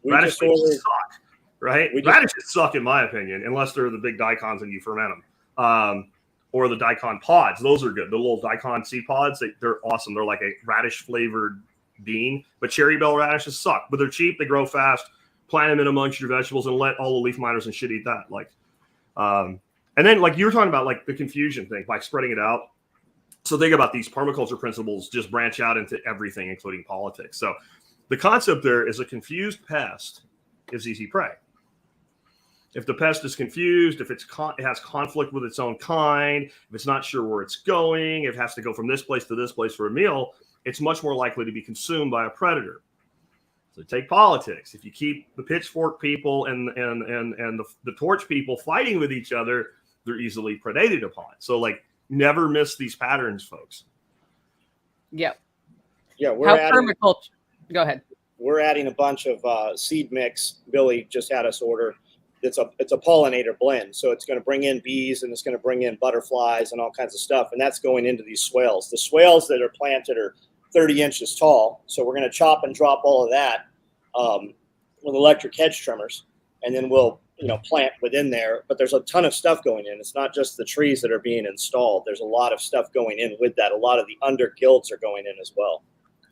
Radishes suck, right? Radishes suck in my opinion, unless they're the big daikons and you ferment them. Or the daikon pods. Those are good. The little daikon seed pods, they're awesome. They're like a radish flavored bean. But cherry bell radishes suck. But they're cheap. They grow fast. Plant them in amongst your vegetables and let all the leaf miners and shit eat that. And then like you were talking about like the confusion thing by spreading it out. So think about these permaculture principles just branch out into everything, including politics. So the concept there is a confused pest is easy prey. If the pest is confused, if it has conflict with its own kind, if it's not sure where it's going, if it has to go from this place to this place for a meal, it's much more likely to be consumed by a predator. So take politics. If you keep the pitchfork people and the torch people fighting with each other, they're easily predated upon. So like never miss these patterns, folks. Yep. Yeah. Permaculture. Go ahead. We're adding a bunch of seed mix. Billy just had us order. It's a pollinator blend. So it's going to bring in bees and it's going to bring in butterflies and all kinds of stuff. And that's going into these swales. The swales that are planted are 30 inches tall. So we're going to chop and drop all of that with electric hedge trimmers. And then we'll, plant within there. But there's a ton of stuff going in. It's not just the trees that are being installed. There's a lot of stuff going in with that. A lot of the under guilds are going in as well.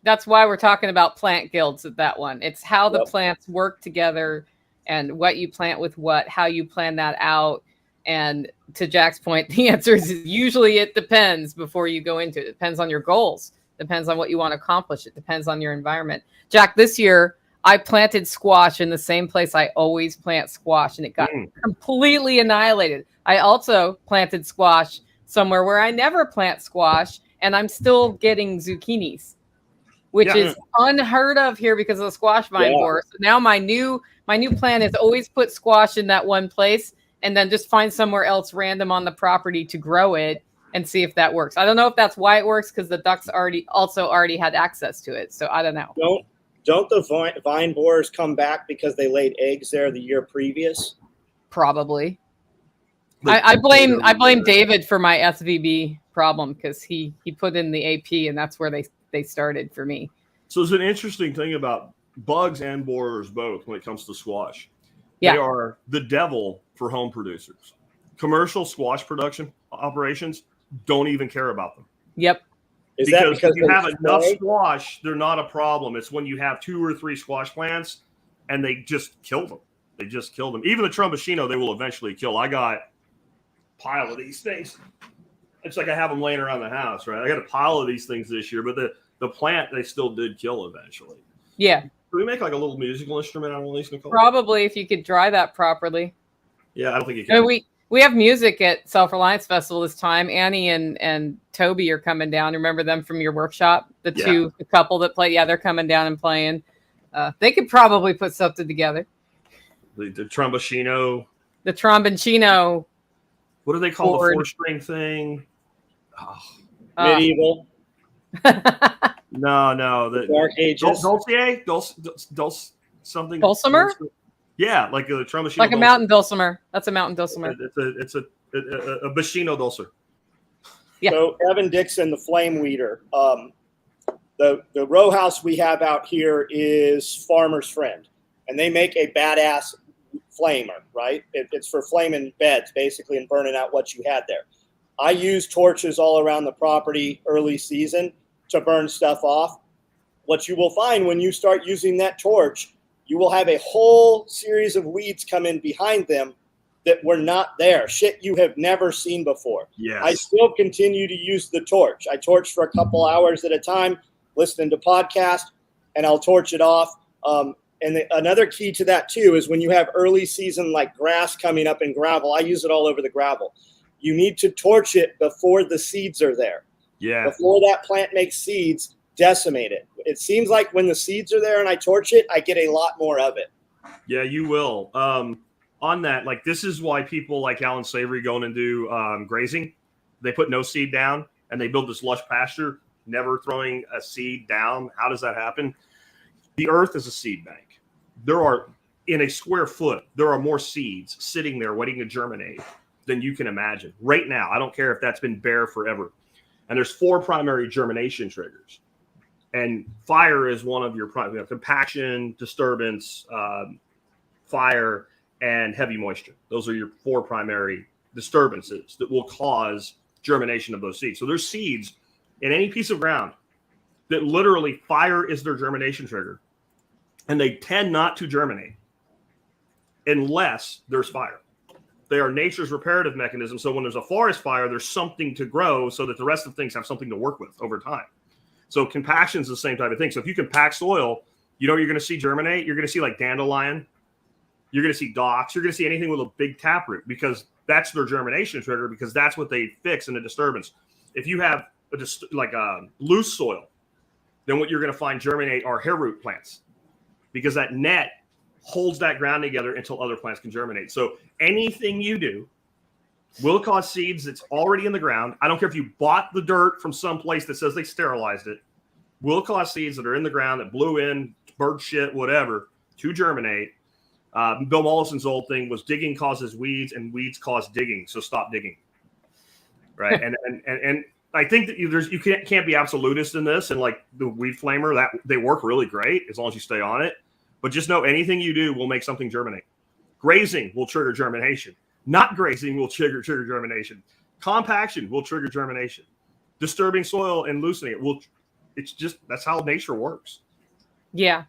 That's why we're talking about plant guilds at that one. It's how the plants work together and what you plant with what, how you plan that out. And to Jack's point, the answer is usually it depends before you go into it. It depends on your goals. Depends on what you want to accomplish. It depends on your environment. Jack, this year, I planted squash in the same place I always plant squash, and it got completely annihilated. I also planted squash somewhere where I never plant squash, and I'm still getting zucchinis, which is unheard of here because of the squash vine borer. So now my new plan is always put squash in that one place and then just find somewhere else random on the property to grow it and see if that works. I don't know if that's why it works because the ducks already had access to it. So I don't know. Don't the vine borers come back because they laid eggs there the year previous? Probably. I blame David for my SVB problem because he put in the AP and that's where they started for me. So there's an interesting thing about bugs and borers both when it comes to squash. Yeah. They are the devil for home producers. Commercial squash production operations don't even care about them. Yep. Because if you have enough squash, they're not a problem. It's when you have 2 or 3 squash plants and they just kill them. Even the Tromboncino, they will eventually kill. I got a pile of these things. It's like I have them laying around the house, right? I got a pile of these things this year, but the plant, they still did kill eventually. Yeah. Can we make like a little musical instrument out of these, Nicole? Probably if you could dry that properly. Yeah, I don't think you can. We have music at Self-Reliance Festival this time. Annie and Toby are coming down. Remember them from your workshop? The couple that play. Yeah, they're coming down and playing. They could probably put something together. The Tromboncino. The Tromboncino. What do they call the 4-string thing? Oh. Medieval. No. The Dark Ages. Dulce something. Dulcimer? Yeah, like a Tromboncino. Like a mountain dulcimer. That's a mountain dulcimer. It's a Bacino dulcimer. Yeah. So Evan Dixon, the flame weeder. The row house we have out here is Farmer's Friend, and they make a badass flamer, right? It's for flaming beds, basically, and burning out what you had there. I use torches all around the property early season to burn stuff off. What you will find when you start using that torch, you will have a whole series of weeds come in behind them that were not there. Shit you have never seen before. Yes. I still continue to use the torch. I torch for a couple hours at a time, listening to podcasts, and I'll torch it off. Another key to that, too, is when you have early season like grass coming up in gravel, I use it all over the gravel. You need to torch it before the seeds are there. Yeah. Before that plant makes seeds, decimate it. It seems like when the seeds are there and I torch it, I get a lot more of it. Yeah, you will. On that, like this is why people like Alan Savory go in and do grazing. They put no seed down and they build this lush pasture, never throwing a seed down. How does that happen? The earth is a seed bank. There are, in a square foot, there are more seeds sitting there waiting to germinate than you can imagine right now. I don't care if that's been bare forever. And there's 4 primary germination triggers. And fire is one of your primary, compaction, disturbance, fire, and heavy moisture. Those are your 4 primary disturbances that will cause germination of those seeds. So there's seeds in any piece of ground that literally fire is their germination trigger. And they tend not to germinate unless there's fire. They are nature's reparative mechanism. So when there's a forest fire, there's something to grow so that the rest of things have something to work with over time. So compaction is the same type of thing. So if you compact soil, you know what you're going to see germinate? You're going to see like dandelion. You're going to see docks. You're going to see anything with a big taproot because that's their germination trigger, because that's what they fix in a disturbance. If you have a loose soil, then what you're going to find germinate are hair root plants, because that net holds that ground together until other plants can germinate. So anything you do will cause seeds that's already in the ground. I don't care if you bought the dirt from some place that says they sterilized it, will cause seeds that are in the ground that blew in, bird shit, whatever, to germinate. Bill Mollison's old thing was digging causes weeds and weeds cause digging. So stop digging. Right. and I think that you can't be absolutist in this. And like the weed flamer, that they work really great as long as you stay on it. But just know anything you do will make something germinate. Grazing will trigger germination. Not grazing will trigger germination. Compaction will trigger germination. Disturbing soil and loosening it will. It's just, that's how nature works. Yeah.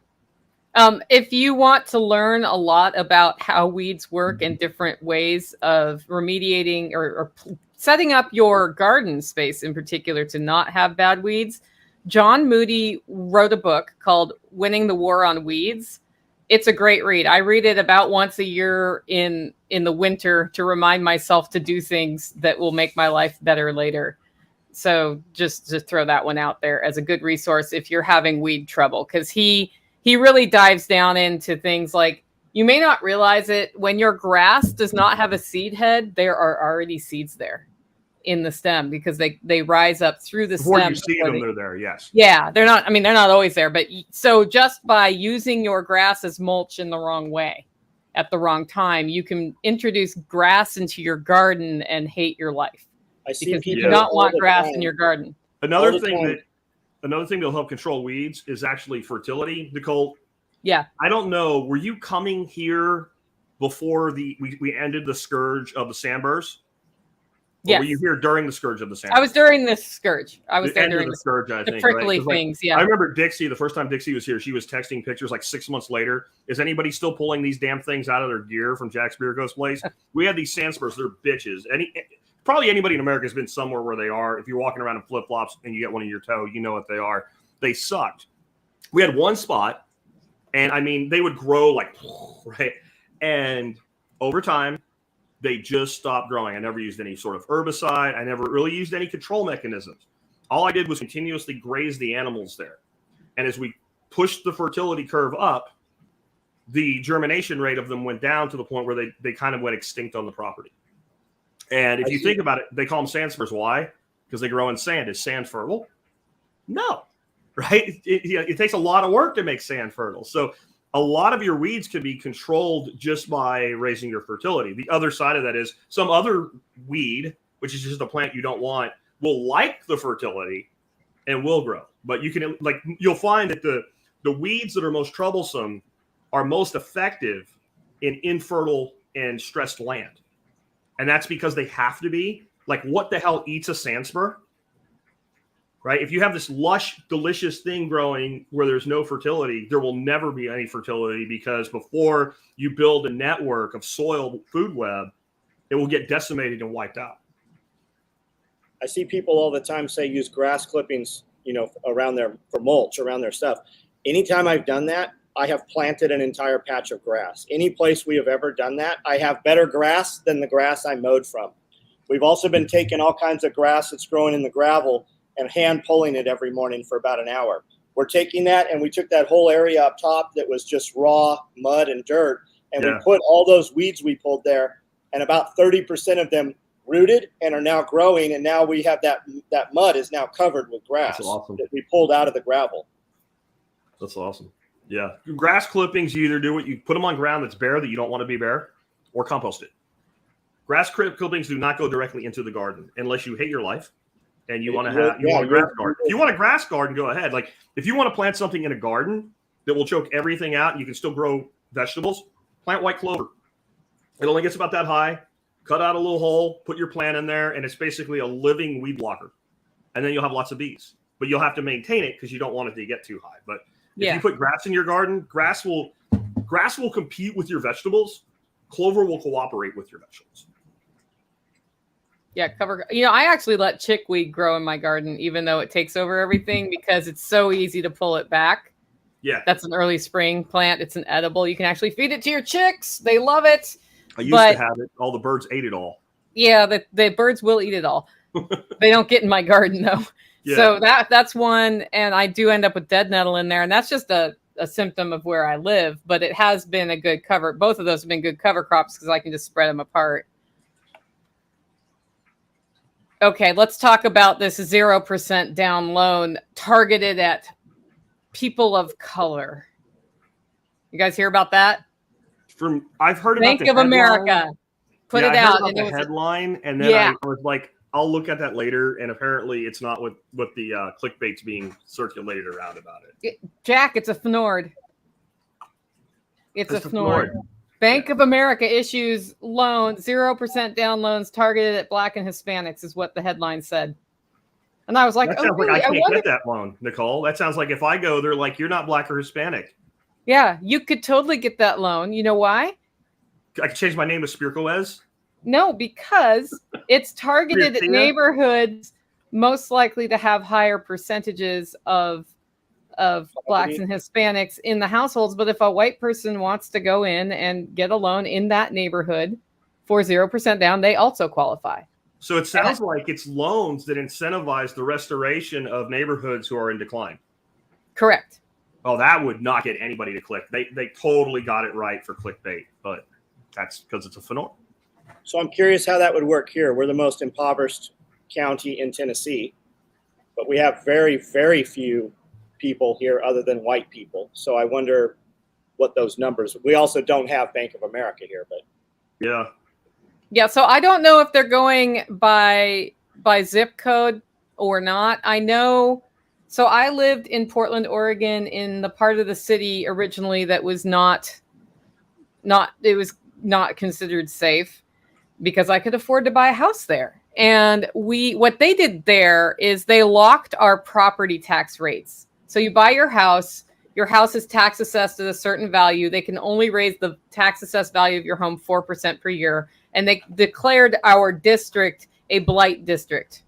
If you want to learn a lot about how weeds work and different ways of remediating or setting up your garden space in particular to not have bad weeds, John Moody wrote a book called Winning the War on Weeds. It's a great read. I read it about once a year in the winter to remind myself to do things that will make my life better later. So just to throw that one out there as a good resource if you're having weed trouble, because he really dives down into things like, you may not realize it, when your grass does not have a seed head, there are already seeds there in the stem because they rise up through the Before stem. You see them, they're there, yes. Yeah, they're not always there. But so just by using your grass as mulch in the wrong way at the wrong time, you can introduce grass into your garden and hate your life. I see because people you don't want grass time. in your garden. Another thing that'll help control weeds is actually fertility. Nicole, yeah, I don't know, were you coming here before we ended the scourge of the sandburrs? Yes. Were you here during the scourge of the sandburrs? I was during the scourge. I was there during the scourge, I think. The prickly things, yeah. I remember Dixie, the first time Dixie was here, she was texting pictures like 6 months later. Is anybody still pulling these damn things out of their gear from Jack Spirko's place? We had these sandspurs, they're bitches. Probably anybody in America has been somewhere where they are. If you're walking around in flip-flops and you get one in your toe, you know what they are. They sucked. We had one spot, and I mean, they would grow like, right? And over time, they just stopped growing. I never used any sort of herbicide. I never really used any control mechanisms. All I did was continuously graze the animals there. And as we pushed the fertility curve up, the germination rate of them went down to the point where they kind of went extinct on the property. And if you think about it, they call them sandspurs. Why? Because they grow in sand. Is sand fertile? No, right? It takes a lot of work to make sand fertile. So a lot of your weeds can be controlled just by raising your fertility. The other side of that is some other weed, which is just a plant you don't want, will like the fertility and will grow. But you'll find that the weeds that are most troublesome are most effective in infertile and stressed land. And that's because they have to be. Like, what the hell eats a sandspur? Right? If you have this lush, delicious thing growing where there's no fertility, there will never be any fertility, because before you build a network of soil food web, it will get decimated and wiped out. I see people all the time say use grass clippings, around for mulch around their stuff. Anytime I've done that, I have planted an entire patch of grass. Any place we have ever done that, I have better grass than the grass I mowed from. We've also been taking all kinds of grass that's growing in the gravel and hand pulling it every morning for about an hour. We're taking that, and we took that whole area up top that was just raw mud and dirt, and we put all those weeds we pulled there, and about 30% of them rooted and are now growing. And now we have that mud is now covered with grass. That's awesome. That we pulled out of the gravel. That's awesome. Yeah. Grass clippings, you either you put them on ground that's bare that you don't want to be bare, or compost it. Grass clippings do not go directly into the garden unless you hate your life and you want to have a grass garden. If you want a grass garden, go ahead. Like if you want to plant something in a garden that will choke everything out and you can still grow vegetables, plant white clover. It only gets about that high. Cut out a little hole, put your plant in there, and it's basically a living weed blocker. And then you'll have lots of bees. But you'll have to maintain it because you don't want it to get too high. But if you put grass in your garden, grass will compete with your vegetables. Clover will cooperate with your vegetables. Yeah, I actually let chickweed grow in my garden, even though it takes over everything, because it's so easy to pull it back. Yeah. That's an early spring plant. It's an edible. You can actually feed it to your chicks. They love it. I used to have it. All the birds ate it all. Yeah, the birds will eat it all. They don't get in my garden, though. Yeah. So that's one. And I do end up with dead nettle in there. And that's just a symptom of where I live. But it has been a good cover. Both of those have been good cover crops because I can just spread them apart. Okay, let's talk about this 0% down loan targeted at people of color. You guys hear about that? I've heard Bank about of America put it out. And the headline, and then I was like, I'll look at that later. And apparently, it's not what the clickbait's being circulated around about it. Jack, it's a FNORD. It's a FNORD. Bank of America issues loans, 0% down loans targeted at Black and Hispanics, is what the headline said. And I was like, that sounds like I can't get that loan, Nicole. That sounds like if I go, they're like, you're not Black or Hispanic. Yeah, you could totally get that loan. You know why? I could change my name to Spirko. No, because it's targeted at neighborhoods most likely to have higher percentages of Blacks and Hispanics in the households. But if a white person wants to go in and get a loan in that neighborhood for 0% down, they also qualify. So it sounds like it's loans that incentivize the restoration of neighborhoods who are in decline. Correct. Oh, that would not get anybody to click. They totally got it right for clickbait, but that's because it's a FNORD. So I'm curious how that would work here. We're the most impoverished county in Tennessee, but we have very, very few people here other than white people. So I wonder what those numbers. We also don't have Bank of America here, but yeah. So I don't know if they're going by zip code or not. I know. So I lived in Portland, Oregon, in the part of the city originally that was not considered safe because I could afford to buy a house there. And what they did there is they locked our property tax rates. So you buy your house is tax assessed at a certain value. They can only raise the tax assessed value of your home 4% per year. And they declared our district a blight district.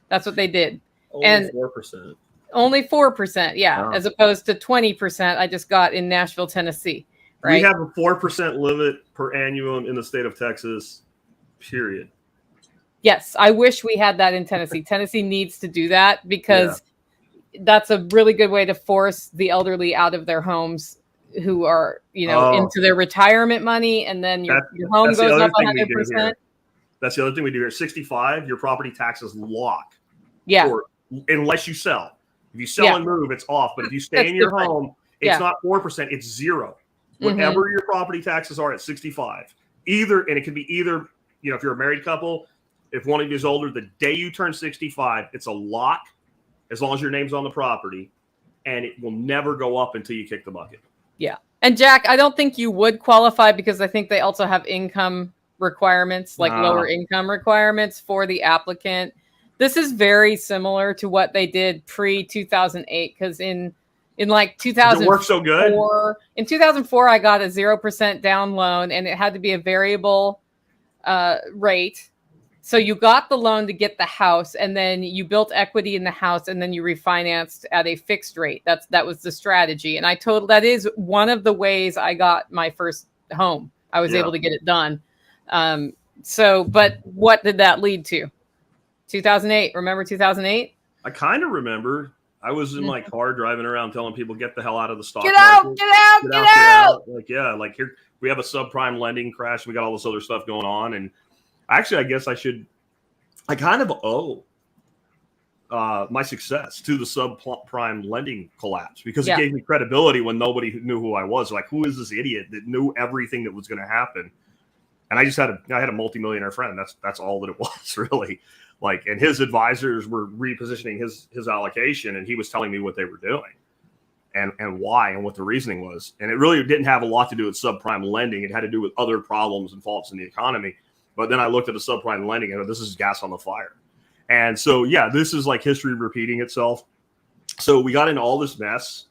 That's what they did. Only 4%. Only 4%, yeah, as opposed to 20% I just got in Nashville, Tennessee. Right? We have a 4% limit per annum in the state of Texas, period. Yes, I wish we had that in Tennessee. Tennessee needs to do that because that's a really good way to force the elderly out of their homes who are, into their retirement money, and then your home goes up 100%. That's the other thing we do here. 65, your property taxes lock. Yeah. Unless you sell. If you sell and move, it's off. But if you stay in your home, it's not 4%, it's 0. Whatever your property taxes are at 65. And it can be either, if you're a married couple, if one of you is older, the day you turn 65, it's a lock as long as your name's on the property, and it will never go up until you kick the bucket. Yeah. And Jack, I don't think you would qualify because I think they also have income requirements, like lower income requirements for the applicant. This is very similar to what they did pre-2008 because in like 2004, it worked so good. In 2004, I got a 0% down loan, and it had to be a variable rate. So you got the loan to get the house, and then you built equity in the house, and then you refinanced at a fixed rate. That was the strategy. And that is one of the ways I got my first home. I was able to get it done. But what did that lead to? 2008. Remember 2008? I kind of remember. I was in my car driving around telling people, get the hell out of the stock market. Get out. Like here, we have a subprime lending crash. We got all this other stuff going on. And actually, I guess I should I kind of owe my success to the subprime lending collapse, because it gave me credibility when nobody knew who I was. Like, who is this idiot that knew everything that was going to happen? And I had a multimillionaire friend. That's all that it was, really. Like, and his advisors were repositioning his allocation, and he was telling me what they were doing and why and what the reasoning was. And it really didn't have a lot to do with subprime lending. It had to do with other problems and faults in the economy. But then I looked at the subprime lending and this is gas on the fire. And so, yeah, this is like history repeating itself. So we got into all this mess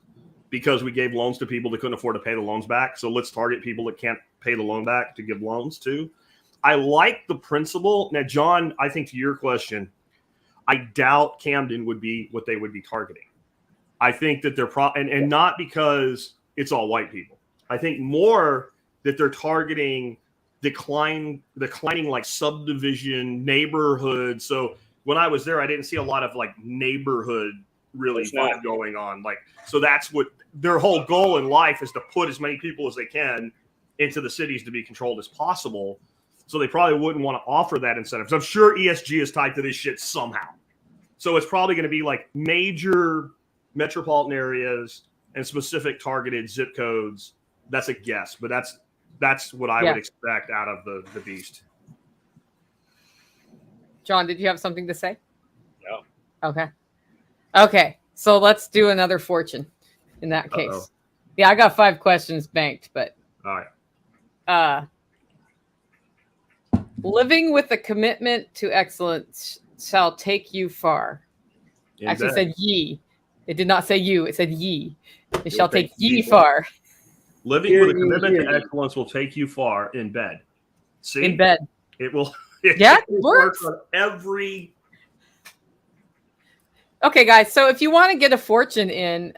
because we gave loans to people that couldn't afford to pay the loans back. So let's target people that can't pay the loan back to give loans to. I like the principle. Now, John, I think to your question, I doubt Camden would be what they would be targeting. I think that they're and not because it's all white people. I think more that they're targeting declining like subdivision neighborhoods. So when I was there, I didn't see a lot of like neighborhood really vibe going on. Like, so that's what their whole goal in life is, to put as many people as they can into the cities to be controlled as possible. So they probably wouldn't want to offer that incentive. So I'm sure ESG is tied to this shit somehow. So it's probably going to be like major metropolitan areas and specific targeted zip codes. That's a guess, but that's what I would expect out of the beast. John, did you have something to say? No. Okay. So let's do another fortune in that case. Uh-oh. Yeah, I got 5 questions banked, but all right. Living with a commitment to excellence shall take you far. Actually, it said ye. It did not say you. It said ye. It shall take ye far. Living with a commitment to excellence will take you far in bed. See? In bed. It will. Yeah, it works on every. Okay, guys. So if you want to get a fortune in,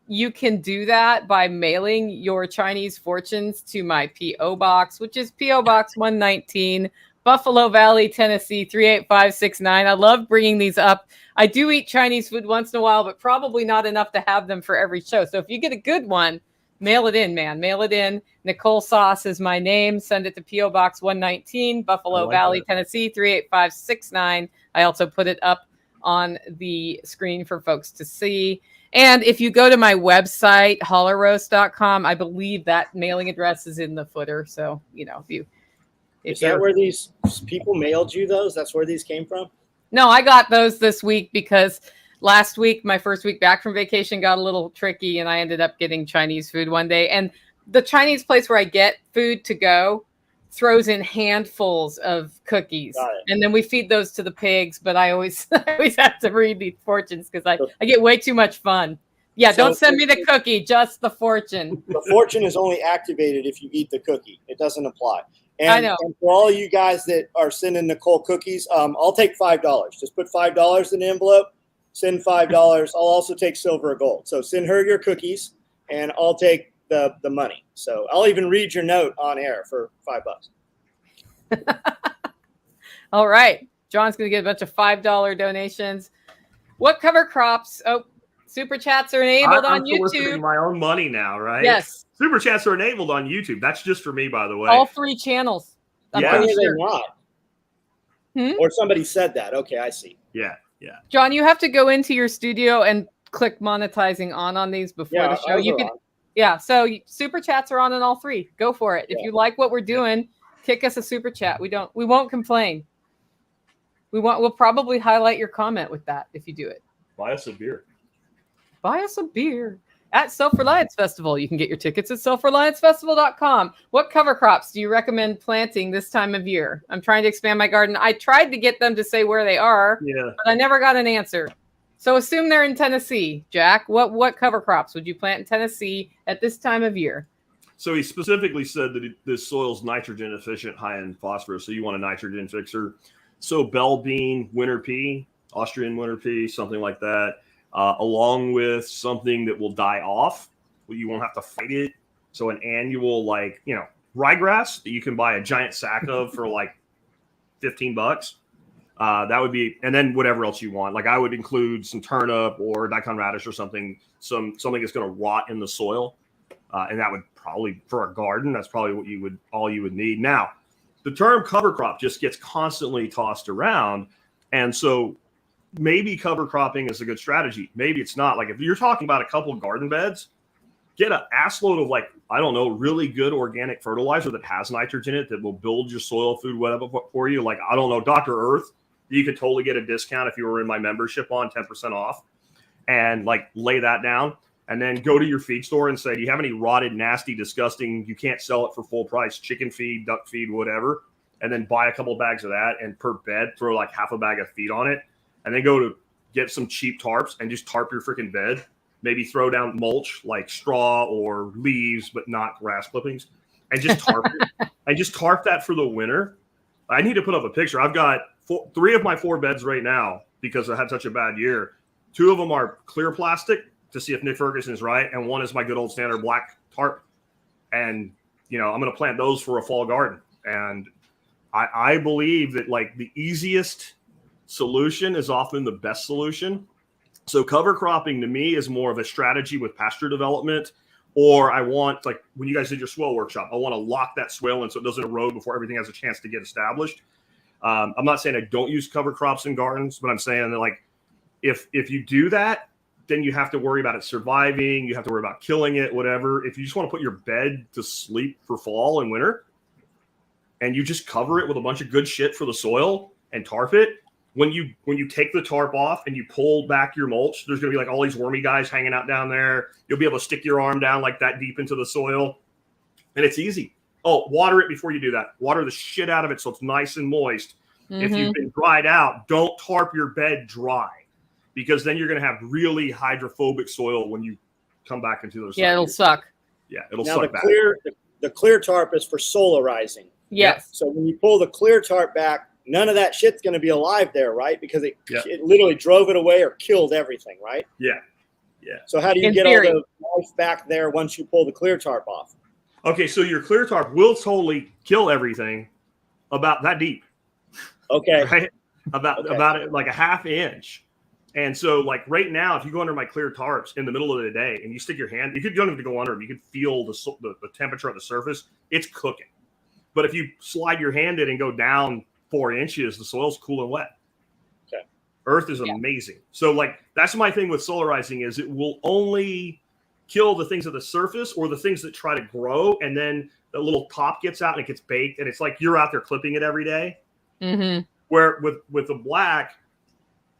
you can do that by mailing your Chinese fortunes to my P.O. Box, which is P.O. Box 119, Buffalo Valley, Tennessee, 38569. I love bringing these up. I do eat Chinese food once in a while, but probably not enough to have them for every show. So if you get a good one, mail it in, man. Mail it in. Nicole Sauce is my name. Send it to P.O. Box 119, Buffalo Valley, Tennessee, 38569. I also put it up on the screen for folks to see. And if you go to my website, hollerroast.com, I believe that mailing address is in the footer. So, you know, if is that where these people mailed you those? That's where these came from? No, I got those this week because last week, my first week back from vacation, got a little tricky and I ended up getting Chinese food one day. And the Chinese place where I get food to go throws in handfuls of cookies. And then we feed those to the pigs. But I always have to read these fortunes because I get way too much fun. Yeah, so don't send me the cookie, just the fortune. The fortune is only activated if you eat the cookie. It doesn't apply. And, I know. And for all you guys that are sending Nicole cookies, I'll take $5. Just put $5 in the envelope. Send $5. I'll also take silver or gold. So send her your cookies, and I'll take the money. So I'll even read your note on air for $5. All right. John's going to get a bunch of $5 donations. What cover crops? Oh, super chats are enabled on YouTube. I'm soliciting my own money now, right? Yes. Super chats are enabled on YouTube. That's just for me, by the way. All 3 channels. Yeah. They're not. Or somebody said that. Okay, I see. Yeah. John, you have to go into your studio and click monetizing on these before the show. You can. Yeah, so super chats are on all 3. Go for it. If you like what we're doing, kick us a super chat. We won't complain. We'll probably highlight your comment with that if you do it. Buy us a beer. At Self-Reliance Festival. You can get your tickets at selfreliancefestival.com. What cover crops do you recommend planting this time of year? I'm trying to expand my garden. I tried to get them to say where they are, but I never got an answer. So assume they're in Tennessee, Jack. What cover crops would you plant in Tennessee at this time of year? So he specifically said that this soil's nitrogen efficient, high in phosphorus. So you want a nitrogen fixer. So bell bean, winter pea, Austrian winter pea, something like that, along with something that will die off. You won't have to fight it. So an annual, ryegrass that you can buy a giant sack of for like $15. That would be, and then whatever else you want. Like I would include some turnip or daikon radish or something that's going to rot in the soil. And that would probably, for a garden, that's probably all you would need. Now, the term cover crop just gets constantly tossed around. And so maybe cover cropping is a good strategy. Maybe it's not. Like if you're talking about a couple garden beds, get an assload of like, I don't know, really good organic fertilizer that has nitrogen in it that will build your soil food, whatever for you. Like, I don't know, Dr. Earth, you could totally get a discount if you were in my membership on 10% off, and like lay that down. And then go to your feed store and say, do you have any rotted, nasty, disgusting, you can't sell it for full price, chicken feed, duck feed, whatever. And then buy a couple bags of that, and per bed, throw like half a bag of feed on it. And then go to get some cheap tarps and just tarp your freaking bed. Maybe throw down mulch like straw or leaves, but not grass clippings, and just tarp it. And just tarp that for the winter. I need to put up a picture. I've got 3 of my 4 beds right now because I had such a bad year. 2 of them are clear plastic to see if Nick Ferguson is right, and 1 is my good old standard black tarp. And I'm going to plant those for a fall garden. And I believe that like the easiest solution is often the best solution. So cover cropping to me is more of a strategy with pasture development, or I want, like when you guys did your swale workshop, I want to lock that swale in so it doesn't erode before everything has a chance to get established. I'm not saying I don't use cover crops in gardens, but I'm saying that like if you do that, then you have to worry about it surviving. You have to worry about killing it, whatever. If you just want to put your bed to sleep for fall and winter, and you just cover it with a bunch of good shit for the soil and tarp it, when you take the tarp off and you pull back your mulch, there's going to be like all these wormy guys hanging out down there. You'll be able to stick your arm down like that deep into the soil, and it's easy. Oh, water it before you do that. Water the shit out of it so it's nice and moist. If you've been dried out, don't tarp your bed dry, because then you're going to have really hydrophobic soil when you come back into those. Yeah, it'll suck. Yeah, it'll now suck back. The clear tarp is for solarizing. Yes. So when you pull the clear tarp back, none of that shit's going to be alive there, right? Because it literally drove it away or killed everything, right? Yeah. Yeah. So how do you get all the life back there once you pull the clear tarp off? Okay, so your clear tarp will totally kill everything about that deep. Okay. Right? About it, like a half inch. And so like right now, if you go under my clear tarps in the middle of the day and you stick your hand, you don't have to go under them. You can feel the temperature at the surface. It's cooking. But if you slide your hand in and go down 4 inches, the soil's cool and wet. Okay. Earth is amazing. So like, that's my thing with solarizing is it will only kill the things at the surface or the things that try to grow. And then the little top gets out and it gets baked. And it's like, you're out there clipping it every day. Mm-hmm. Where with the black,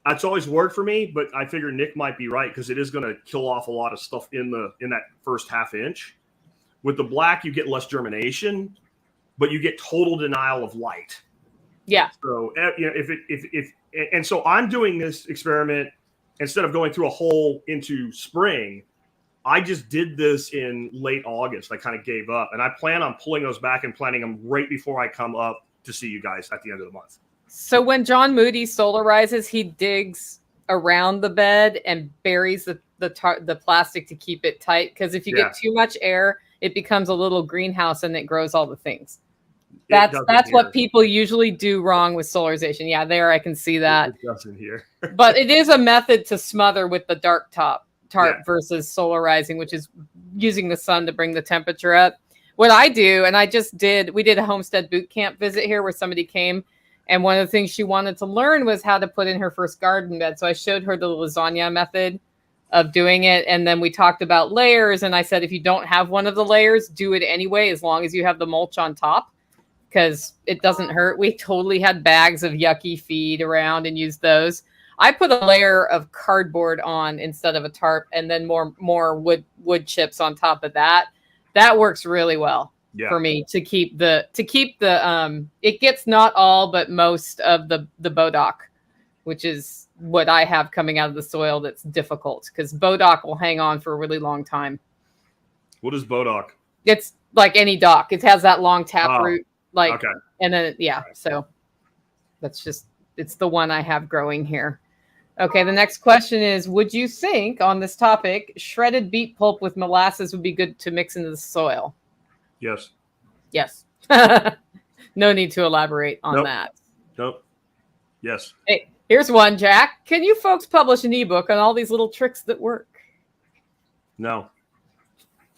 it's always worked for me, but I figure Nick might be right because it is going to kill off a lot of stuff in that first half inch. With the black, you get less germination, but you get total denial of light. Yeah. So and so I'm doing this experiment instead of going through a hole into spring. I just did this in late August. I kind of gave up, and I plan on pulling those back and planting them right before I come up to see you guys at the end of the month. So when John Moody solarizes, he digs around the bed and buries the plastic to keep it tight. Because if you get too much air, it becomes a little greenhouse and it grows all the things. That's what people usually do wrong with solarization. Yeah, there I can see that. It doesn't here. But it is a method to smother with the dark tarp versus solarizing, which is using the sun to bring the temperature up. What I do, and we did a homestead boot camp visit here where somebody came, and one of the things she wanted to learn was how to put in her first garden bed. So I showed her the lasagna method of doing it. And then we talked about layers. And I said, if you don't have one of the layers, do it anyway, as long as you have the mulch on top, because it doesn't hurt. We totally had bags of yucky feed around and used those. I put a layer of cardboard on instead of a tarp, and then more wood chips on top of that. That works really well for me to keep the it gets not all but most of the bodock, which is what I have coming out of the soil that's difficult, because bodock will hang on for a really long time. What is bodock? It's like any dock. It has that long taproot, and then so it's the one I have growing here. Okay, the next question is, would you think on this topic, shredded beet pulp with molasses would be good to mix into the soil? Yes. Yes. No need to elaborate on that. Nope. Yes. Hey, here's one, Jack. Can you folks publish an ebook on all these little tricks that work? No.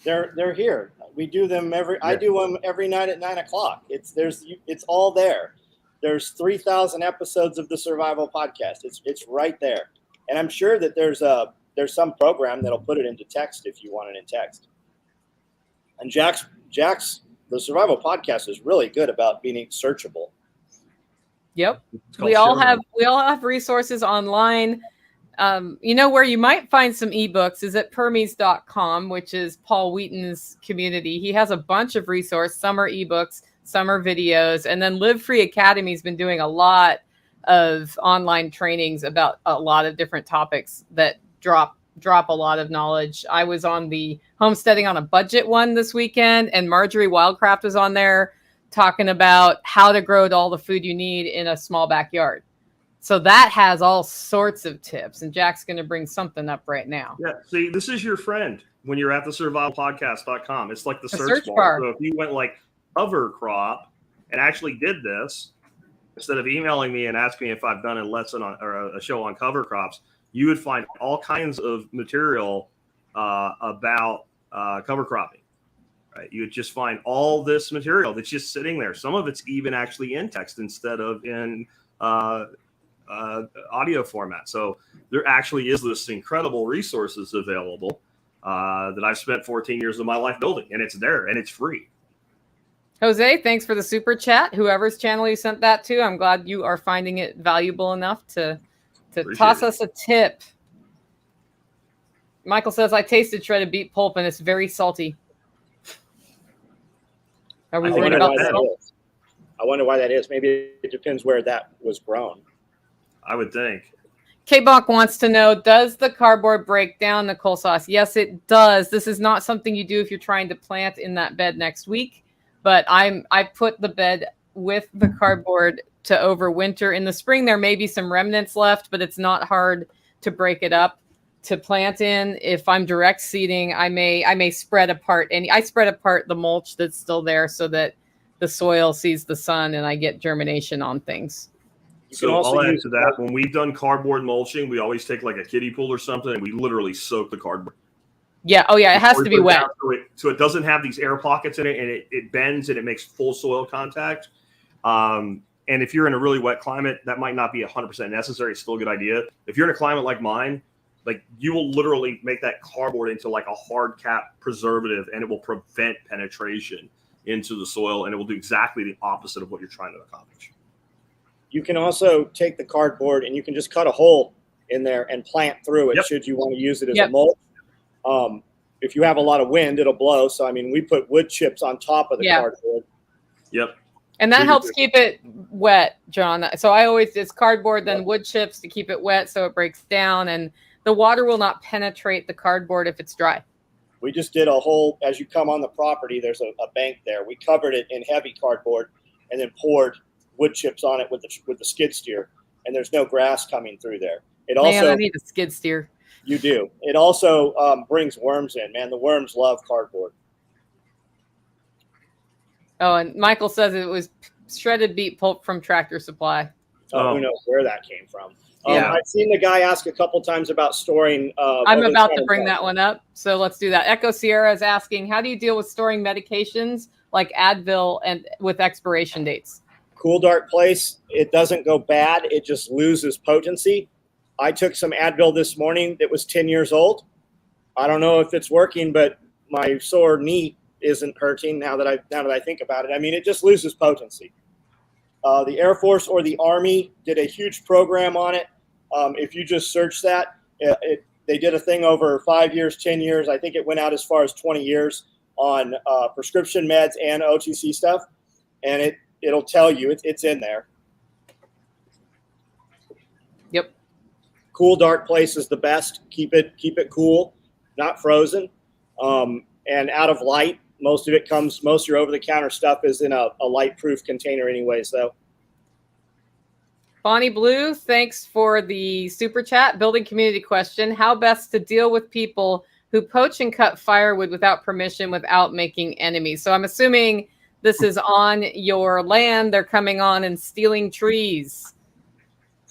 They're here. We do them I do them every night at 9:00. It's all there. There's 3,000 episodes of the Survival Podcast. It's right there. And I'm sure that there's some program that'll put it into text if you want it in text. And the Survival Podcast is really good about being searchable. Yep. We all have resources online. Where you might find some ebooks is at permies.com, which is Paul Wheaton's community. He has a bunch of resources. Some are ebooks, some are videos. And then Live Free Academy has been doing a lot of online trainings about a lot of different topics that drop a lot of knowledge. I was on the Homesteading on a Budget one this weekend, and Marjorie Wildcraft was on there talking about how to grow all the food you need in a small backyard. So that has all sorts of tips, and Jack's going to bring something up right now. Yeah, see, this is your friend when you're at the survivalpodcast.com. It's like the search bar. So if you went like cover crop and actually did this, instead of emailing me and asking me if I've done a lesson on or a show on cover crops, you would find all kinds of material about cover cropping. Right? You would just find all this material that's just sitting there. Some of it's even actually in text instead of in audio format. So there actually is this incredible resources available that I've spent 14 years of my life building, and it's there and it's free. Jose, thanks for the super chat. Whoever's channel you sent that to, I'm glad you are finding it valuable enough to toss us a tip. Michael says, I tasted shredded beet pulp and it's very salty. Are we worried about that? I wonder why that is. Maybe it depends where that was grown. I would think. K-Bonk wants to know, does the cardboard break down, Nicole Sauce? Yes, it does. This is not something you do if you're trying to plant in that bed next week. But I put the bed with the cardboard to overwinter. In the spring, there may be some remnants left, but it's not hard to break it up to plant in. If I'm direct seeding, I may spread apart I spread apart the mulch that's still there so that the soil sees the sun and I get germination on things. So I'll add to that. When we've done cardboard mulching, we always take like a kiddie pool or something and we literally soak the cardboard. Yeah. Oh, yeah. It has to be wet. So it doesn't have these air pockets in it, and it bends and it makes full soil contact. And if you're in a really wet climate, that might not be 100% necessary. It's still a good idea. If you're in a climate like mine, like you will literally make that cardboard into like a hard cap preservative, and it will prevent penetration into the soil, and it will do exactly the opposite of what you're trying to accomplish. You can also take the cardboard and you can just cut a hole in there and plant through it. Yep. Should you want to use it as a mulch. If you have a lot of wind, it'll blow. So, I mean, we put wood chips on top of the cardboard. Yep. And that helps keep it wet, John. So it's cardboard, then wood chips to keep it wet so it breaks down. And the water will not penetrate the cardboard if it's dry. We just did a whole, as you come on the property, there's a bank there. We covered it in heavy cardboard and then poured wood chips on it with the skid steer. And there's no grass coming through there. I need a skid steer. You do. It also brings worms in, man. The worms love cardboard. Oh, and Michael says it was shredded beet pulp from Tractor Supply. Who knows where that came from? Yeah. I've seen the guy ask a couple times about storing. I'm about to bring that one up, so let's do that. Echo Sierra is asking, how do you deal with storing medications like Advil and with expiration dates? Cool, dark place. It doesn't go bad. It just loses potency. I took some Advil this morning that was 10 years old. I don't know if it's working, but my sore knee isn't hurting now that I think about it. I mean, it just loses potency. The Air Force or the Army did a huge program on it. If you just search that, they did a thing over 5 years, 10 years. I think it went out as far as 20 years on prescription meds and OTC stuff. And it'll tell you it's in there. Yep. Cool, dark place is the best. Keep it cool, not frozen, and out of light. Most of your over-the-counter stuff is in a light-proof container anyways, though. Bonnie Blue, thanks for the super chat. Building community question. How best to deal with people who poach and cut firewood without permission without making enemies? So I'm assuming this is on your land. They're coming on and stealing trees.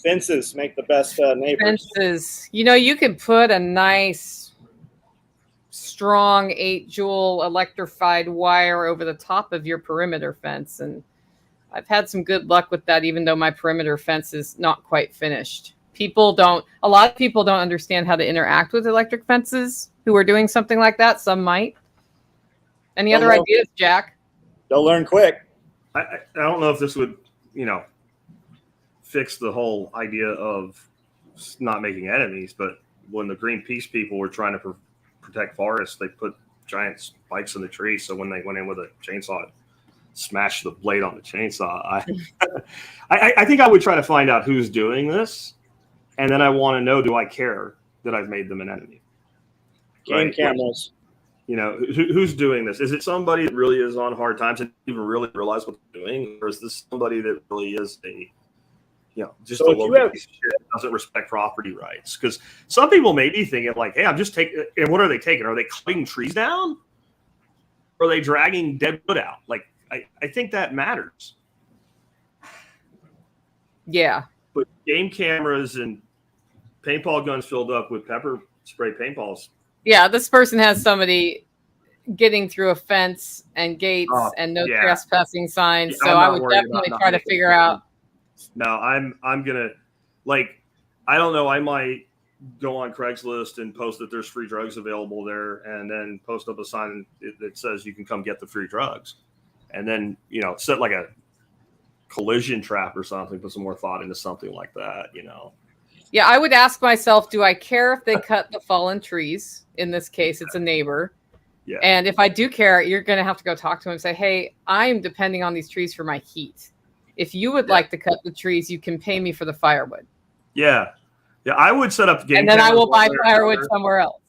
Fences make the best neighbors. Fences. You can put a nice, strong 8-joule electrified wire over the top of your perimeter fence. And I've had some good luck with that, even though my perimeter fence is not quite finished. A lot of people don't understand how to interact with electric fences who are doing something like that. Some might. Any other ideas, Jack? They'll learn quick. I don't know if this would, fix the whole idea of not making enemies, but when the Greenpeace people were trying to protect forests, they put giant spikes in the trees. So when they went in with a chainsaw, it smashed the blade on the chainsaw. I think I would try to find out who's doing this, and then I want to know, do I care that I've made them an enemy? Game cameras. Who's doing this? Is it somebody that really is on hard times and even really realize what they're doing, or is this somebody that really is just a local piece of shit that doesn't respect property rights? Because some people may be thinking like, hey, I'm just taking, and what are they taking? Are they cutting trees down? Or are they dragging dead wood out? Like, I think that matters. Yeah. But game cameras and paintball guns filled up with pepper spray paintballs. Yeah, this person has somebody getting through a fence and gates and no trespassing signs. So I would definitely try to figure out. No, I'm gonna, I don't know. I might go on Craigslist and post that there's free drugs available there, and then post up a sign that says you can come get the free drugs, and then set like a collision trap or something. Put some more thought into something like that. Yeah, I would ask myself, do I care if they cut the fallen trees? In this case, it's a neighbor. Yeah. And if I do care, you're going to have to go talk to him and say, hey, I'm depending on these trees for my heat. If you would like to cut the trees, you can pay me for the firewood. Yeah. Yeah, I would set up game and then I will buy firewood somewhere else.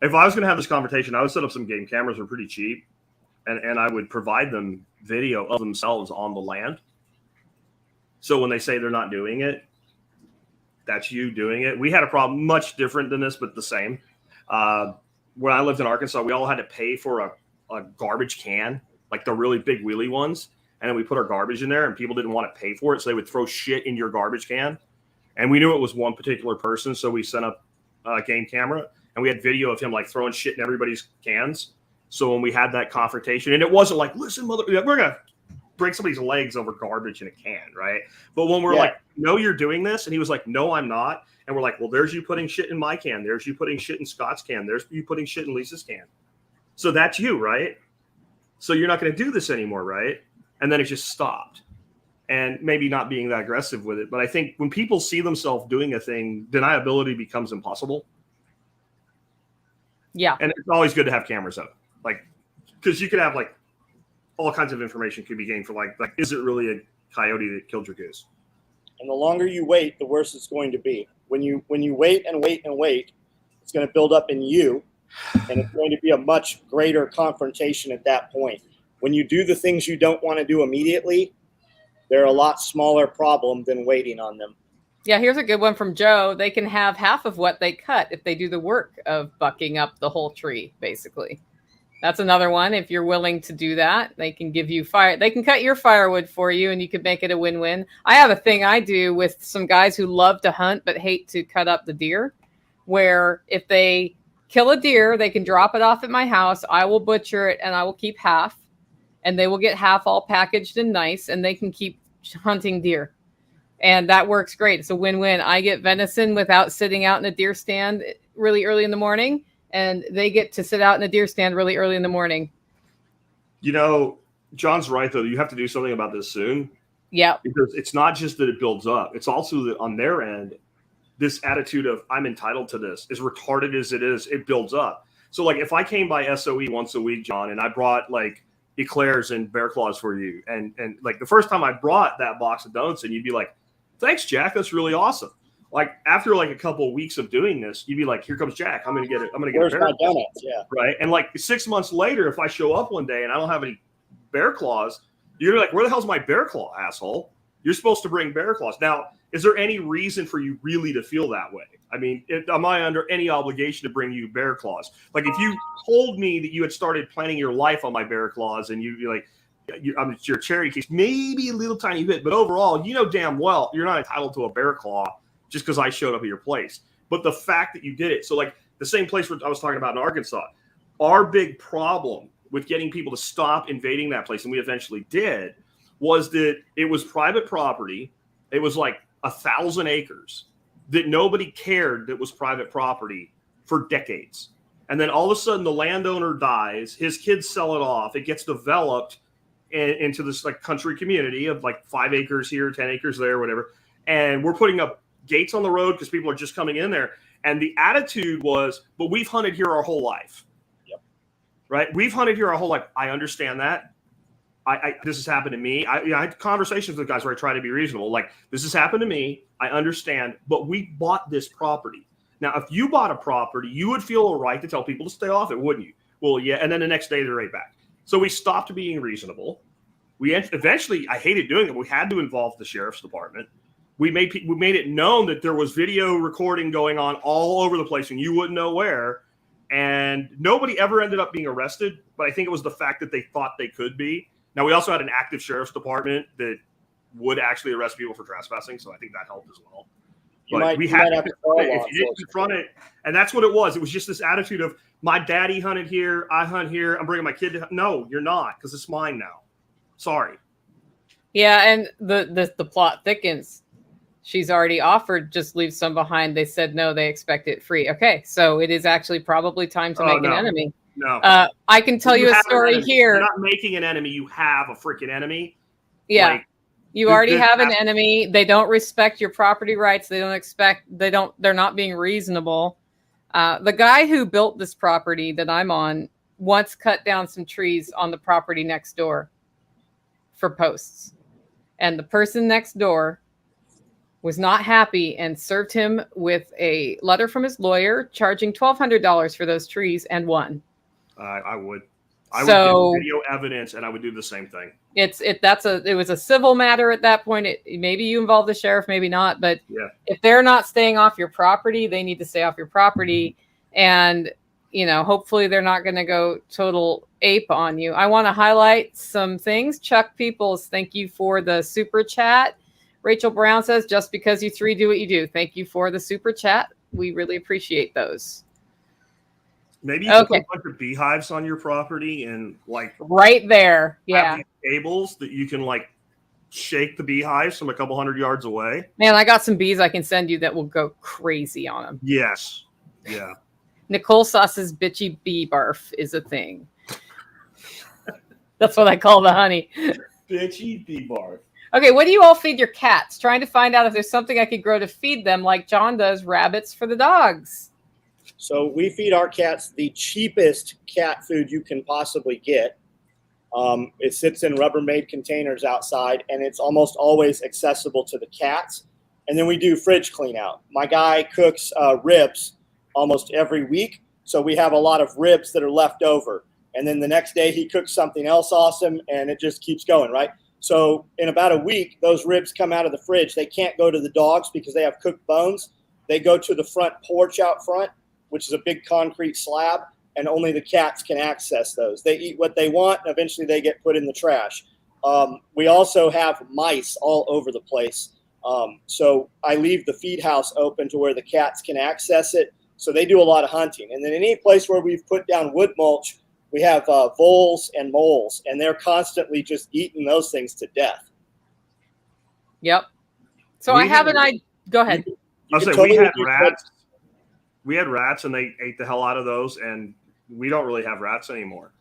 If I was going to have this conversation, I would set up some game cameras. They're pretty cheap. And I would provide them video of themselves on the land. So when they say they're not doing it, that's you doing it. We had a problem much different than this, but the same. When I lived in Arkansas, we all had to pay for a garbage can, like the really big wheelie ones. And then we put our garbage in there, and people didn't want to pay for it. So they would throw shit in your garbage can. And we knew it was one particular person. So we sent up a game camera, and we had video of him like throwing shit in everybody's cans. So when we had that confrontation, and it wasn't like, listen, we're going to break somebody's legs over garbage in a can, right? But when we're like, no, you're doing this. And he was like, no, I'm not. And we're like, well, there's you putting shit in my can. There's you putting shit in Scott's can. There's you putting shit in Lisa's can. So that's you, right? So you're not going to do this anymore, right? And then it just stopped. And maybe not being that aggressive with it. But I think when people see themselves doing a thing, deniability becomes impossible. Yeah. And it's always good to have cameras up. Because you could have all kinds of information could be gained for like, is it really a coyote that killed your goose? And the longer you wait, the worse it's going to be. When you wait and wait and wait, it's going to build up in you, and it's going to be a much greater confrontation at that point. When you do the things you don't want to do immediately, they're a lot smaller problem than waiting on them. Yeah, here's a good one from Joe. They can have half of what they cut if they do the work of bucking up the whole tree, basically. That's another one. If you're willing to do that, they can give you fire. They can cut your firewood for you, and you could make it a win-win. I have a thing I do with some guys who love to hunt but hate to cut up the deer, where if they kill a deer, they can drop it off at my house. I will butcher it, and I will keep half, and they will get half all packaged and nice, and they can keep hunting deer. And that works great. It's a win-win. I get venison without sitting out in a deer stand really early in the morning, and they get to sit out in a deer stand really early in the morning. John's right, though. You have to do something about this soon. Yeah. Because it's not just that it builds up. It's also that on their end, this attitude of I'm entitled to this, as retarded as it is, it builds up. So if I came by SOE once a week, John, and I brought eclairs and bear claws for you, and the first time I brought that box of donuts, and you'd be like, thanks, Jack. That's really awesome. After a couple of weeks of doing this, you'd be like, here comes Jack. I'm going to get it. I'm going to get a bear claw. Yeah. Right. And 6 months later, if I show up one day and I don't have any bear claws, you're like, where the hell's my bear claw, asshole? You're supposed to bring bear claws. Now, is there any reason for you really to feel that way? I mean, am I under any obligation to bring you bear claws? If you told me that you had started planning your life on my bear claws, and you'd be like, it's your cherry case, maybe a little tiny bit, but overall, damn well you're not entitled to a bear claw just because I showed up at your place. But the fact that you did it, so the same place I was talking about in Arkansas, our big problem with getting people to stop invading that place, and we eventually did, was that it was private property. It was like 1,000 acres that nobody cared that was private property for decades. And then all of a sudden the landowner dies, his kids sell it off, it gets developed into this like country community of like 5 acres here, 10 acres there, whatever. And we're putting up gates on the road because people are just coming in there. And the attitude was, but we've hunted here our whole life. Yep. Right? We've hunted here our whole life. I understand that. This has happened to me. I had conversations with guys where I try to be reasonable. Like, this has happened to me. I understand, but we bought this property. Now, if you bought a property, you would feel a right to tell people to stay off it, wouldn't you? Well, yeah. And then the next day they're right back. So we stopped being reasonable. We eventually, I hated doing it. We had to involve the sheriff's department. We made it known that there was video recording going on all over the place and you wouldn't know where. And nobody ever ended up being arrested. But I think it was the fact that they thought they could be. Now, we also had an active sheriff's department that would actually arrest people for trespassing. So I think that helped as well. We had to if you didn't confront it. And that's what it was. It was just this attitude of, my daddy hunted here. I hunt here. I'm bringing my kid to. No, you're not, because it's mine now. Sorry. Yeah, and the plot thickens. She's already offered, just leave some behind. They said no, they expect it free. Okay, so it is actually probably time to make an enemy. No. I can tell you a story here. You're not making an enemy. You have a freaking enemy. Yeah. Like, you already have an enemy. They don't respect your property rights. They're not being reasonable. The guy who built this property that I'm on once cut down some trees on the property next door for posts. And the person next door was not happy and served him with a letter from his lawyer charging $1,200 for those trees and won. I would get video evidence and I would do the same thing. It was a civil matter at that point. Maybe you involve the sheriff, maybe not. But if they're not staying off your property, they need to stay off your property. And, hopefully they're not going to go total ape on you. I want to highlight some things. Chuck Peoples, thank you for the super chat. Rachel Brown says, just because you three do what you do. Thank you for the super chat. We really appreciate those. Maybe you can put a bunch of beehives on your property and like right there. Yeah. Cables that you can like shake the beehives from a couple 100 yards away. Man, I got some bees I can send you that will go crazy on them. Yes. Yeah. Nicole Sauce's bitchy bee barf is a thing. That's what I call the honey. Bitchy bee barf. Okay, what do you all feed your cats? Trying to find out if there's something I could grow to feed them, like John does rabbits for the dogs. So we feed our cats the cheapest cat food you can possibly get. It sits in Rubbermaid containers outside, and it's almost always accessible to the cats. And then we do fridge clean out. My guy cooks ribs almost every week, so we have a lot of ribs that are left over. And then the next day he cooks something else awesome, and it just keeps going, right? So in about a week, those ribs come out of the fridge. They can't go to the dogs because they have cooked bones. They go to the front porch out front, which is a big concrete slab, and only the cats can access those. They eat what they want, and eventually they get put in the trash. We also have mice all over the place. So I leave the feed house open to where the cats can access it. So they do a lot of hunting. And then any place where we've put down wood mulch, we have voles and moles, and they're constantly just eating those things to death. Yep. So I have an idea. Go ahead. I'll say we had rats. We had rats, and they ate the hell out of those, and we don't really have rats anymore.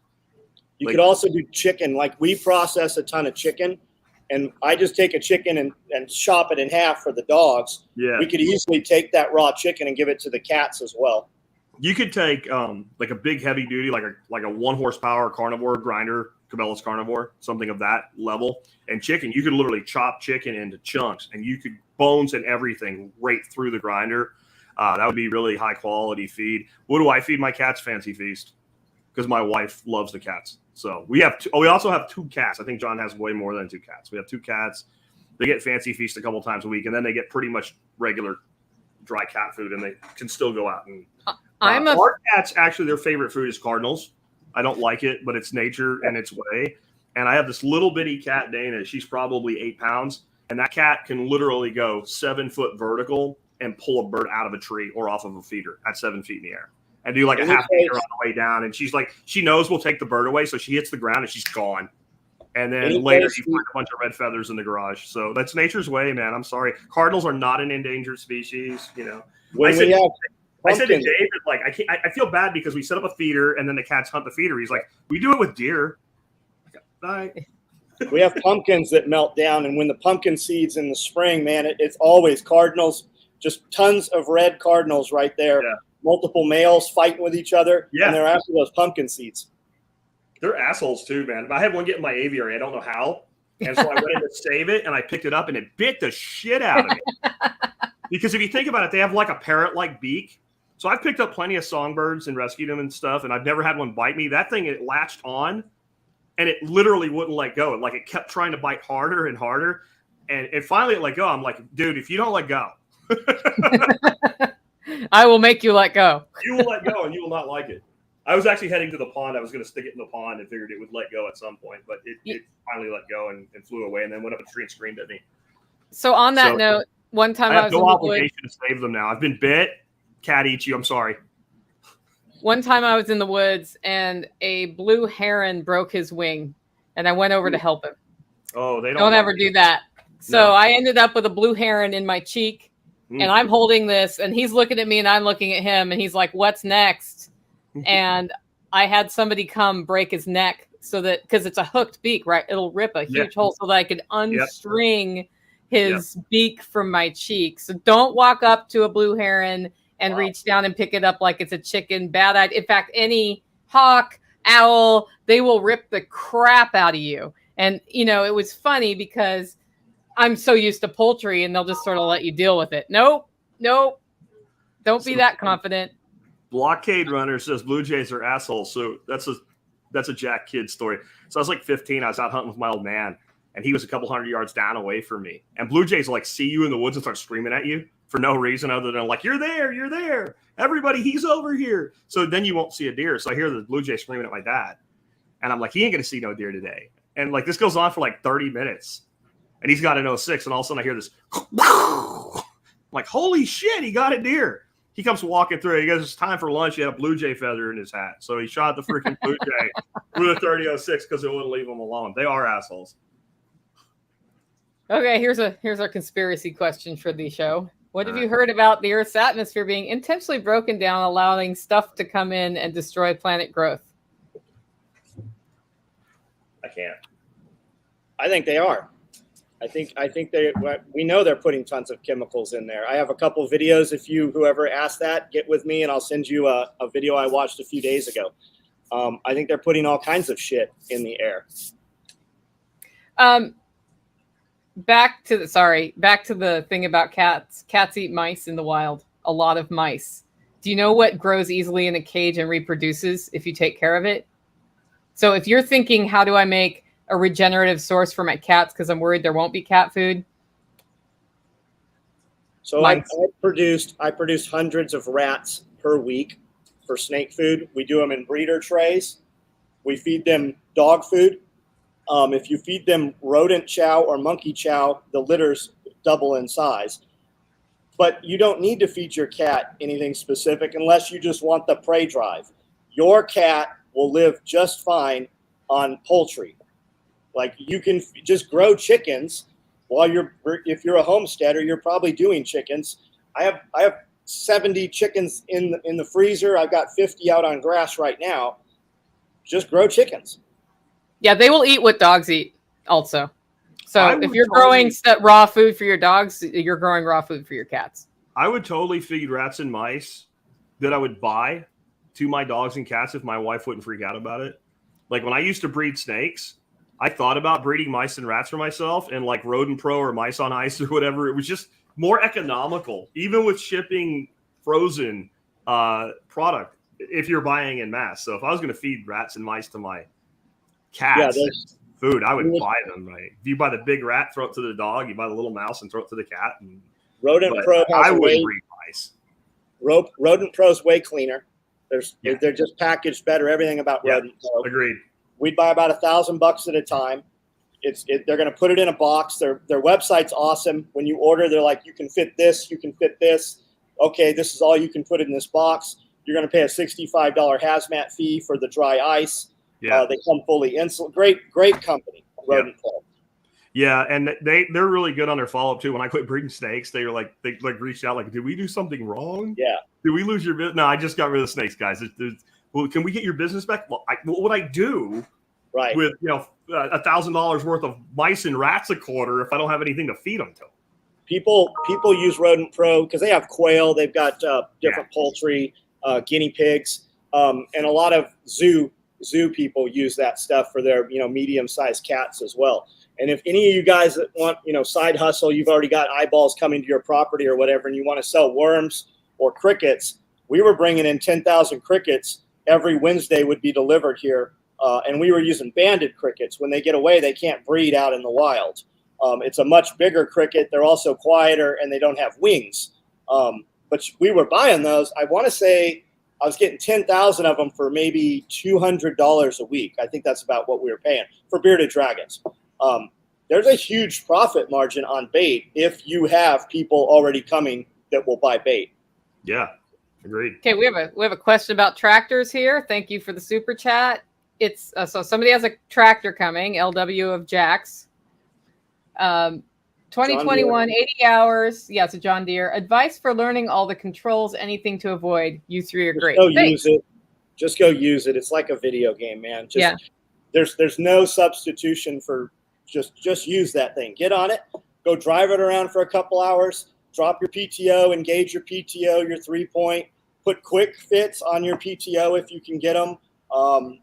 You could also do chicken. Like, we process a ton of chicken, and I just take a chicken and chop it in half for the dogs. Yeah. We could easily take that raw chicken and give it to the cats as well. You could take like a big heavy duty, like a 1 horsepower carnivore grinder, Cabela's carnivore, something of that level. And chicken, you could literally chop chicken into chunks, and you could bones and everything right through the grinder. That would be really high quality feed. What do I feed my cats? Fancy Feast, because my wife loves the cats. So we have we also have 2 cats. I think John has way more than 2 cats. We have 2 cats. They get Fancy Feast a couple times a week, and then they get pretty much regular dry cat food, and they can still go out and. Our cats, actually, their favorite food is cardinals. I don't like it, but it's nature and its way. And I have this little bitty cat, Dana. She's probably 8 pounds, and that cat can literally go 7 foot vertical and pull a bird out of a tree or off of a feeder at 7 feet in the air and do like a half meter on the way down. And she's like, she knows we'll take the bird away, so she hits the ground and she's gone. And then later you find a bunch of red feathers in the garage. So that's nature's way, man. I'm sorry. Cardinals are not an endangered species. You know, I said to David, like, I feel bad because we set up a feeder and then the cats hunt the feeder. He's like, we do it with deer. Bye. We have pumpkins that melt down, and when the pumpkin seeds in the spring, man, it's always cardinals, just tons of red cardinals right there. Yeah. Multiple males fighting with each other, and they're after those pumpkin seeds. They're assholes too, man. I had one get in my aviary. I don't know how. And so I went in to save it, and I picked it up, and it bit the shit out of me. Because if you think about it, they have like a parrot-like beak. So I've picked up plenty of songbirds and rescued them and stuff, and I've never had one bite me. That thing, it latched on, and it literally wouldn't let go. Like, it kept trying to bite harder and harder, and finally it let go. I'm like, dude, if you don't let go. I will make you let go. You will let go, and you will not like it. I was actually heading to the pond. I was going to stick it in the pond and figured it would let go at some point, but it finally let go and flew away, and then went up a tree and screamed at me. So on that note, one time I was no obligation to save them now. I've been bit. Cat eats you. I'm sorry. One time I was in the woods and a blue heron broke his wing, and I went over to help him. Oh, they don't ever do that. So I ended up with a blue heron in my cheek, and I'm holding this, and he's looking at me, and I'm looking at him, and he's like, "What's next?" And I had somebody come break his neck so that, because it's a hooked beak, right? It'll rip a huge hole so that I could unstring his beak from my cheek. So don't walk up to a blue heron and reach down and pick it up like it's a chicken. Bad idea. In fact, any hawk, owl, they will rip the crap out of you. And, you know, it was funny because I'm so used to poultry and they'll just sort of let you deal with it. Nope. Don't be that confident. Blockade Runner says Blue Jays are assholes. So that's a Jack Kidd story. So I was like 15. I was out hunting with my old man, and he was a couple hundred yards down away from me. And Blue Jays like see you in the woods and start screaming at you for no reason other than like, you're there. Everybody, he's over here. So then you won't see a deer. So I hear the Blue Jay screaming at my dad. And I'm like, he ain't going to see no deer today. And like this goes on for like 30 minutes. And he's got an 06. And all of a sudden I hear this. I'm like, holy shit, he got a deer. He comes walking through. He goes, it's time for lunch. He had a Blue Jay feather in his hat. So he shot the freaking Blue Jay with a 30-06 because it wouldn't leave him alone. They are assholes. Okay, here's our conspiracy question for the show. What have you heard about the Earth's atmosphere being intentionally broken down, allowing stuff to come in and destroy planet growth? I can't. I think they are. I think we know they're putting tons of chemicals in there. I have a couple videos. If whoever asked that, get with me and I'll send you a video I watched a few days ago. I think they're putting all kinds of shit in the air. Back to the thing about cats. Cats eat mice in the wild. A lot of mice. Do you know what grows easily in a cage and reproduces if you take care of it? So if you're thinking, how do I make a regenerative source for my cats because I'm worried there won't be cat food? So I produce hundreds of rats per week for snake food. We do them in breeder trays. We feed them dog food. If you feed them rodent chow or monkey chow, the litters double in size. But you don't need to feed your cat anything specific unless you just want the prey drive. Your cat will live just fine on poultry. Like, you can just grow chickens if you're a homesteader, you're probably doing chickens. I have 70 chickens in the freezer. I've got 50 out on grass right now. Just grow chickens. Yeah, they will eat what dogs eat also. So if you're growing raw food for your dogs, you're growing raw food for your cats. I would totally feed rats and mice that I would buy to my dogs and cats if my wife wouldn't freak out about it. Like when I used to breed snakes, I thought about breeding mice and rats for myself, and like Rodent Pro or Mice on Ice or whatever. It was just more economical, even with shipping frozen product if you're buying in mass. So if I was going to feed rats and mice to my cats food, I would buy them. Right? If you buy the big rat, throw it to the dog. You buy the little mouse and throw it to the cat. Rodent Pro has I would breed mice. Rodent Pro's way cleaner. They're just packaged better. Everything about Rodent Pro. Agreed. We'd buy about $1,000 at a time. They're going to put it in a box. Their website's awesome. When you order, they're like, you can fit this, you can fit this. Okay, this is all you can put in this box. You're going to pay a $65 hazmat fee for the dry ice. Yeah. They come fully insulated. Great company. Rodent Pro. Yeah, and they're really good on their follow-up too. When I quit breeding snakes, they reached out like, did we do something wrong? Yeah. Did we lose your business? No, I just got rid of the snakes, guys. Well, can we get your business back? Well, what would I do with $1,000 worth of mice and rats a quarter if I don't have anything to feed them to? People use Rodent Pro because they have quail. They've got different poultry, guinea pigs, and a lot of zoo people use that stuff for their medium-sized cats as well. And if any of you guys that want side hustle, you've already got eyeballs coming to your property or whatever, and you want to sell worms or crickets, we were bringing in 10,000 crickets every Wednesday would be delivered here, and we were using banded crickets. When they get away, they can't breed out in the wild. It's a much bigger cricket. They're also quieter, and they don't have wings. But we were buying those. I want to say I was getting 10,000 of them for maybe $200 a week. I think that's about what we were paying for bearded dragons. There's a huge profit margin on bait if you have people already coming that will buy bait. Yeah, agreed. Okay, we have a question about tractors here. Thank you for the super chat. It's so somebody has a tractor coming, LW of Jack's. 2021, 80 hours. Yeah, it's a John Deere. Advice for learning all the controls, anything to avoid. You three are great. Just go use it. It's like a video game, man. There's no substitution for just use that thing. Get on it. Go drive it around for a couple hours. Drop your PTO, engage your PTO, your 3-point. Put quick fits on your PTO if you can get them. All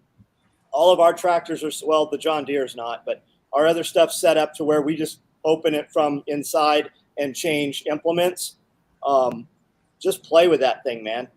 of our tractors are, the John Deere's not, but our other stuff's set up to where we just open it from inside and change implements. Just play with that thing, man.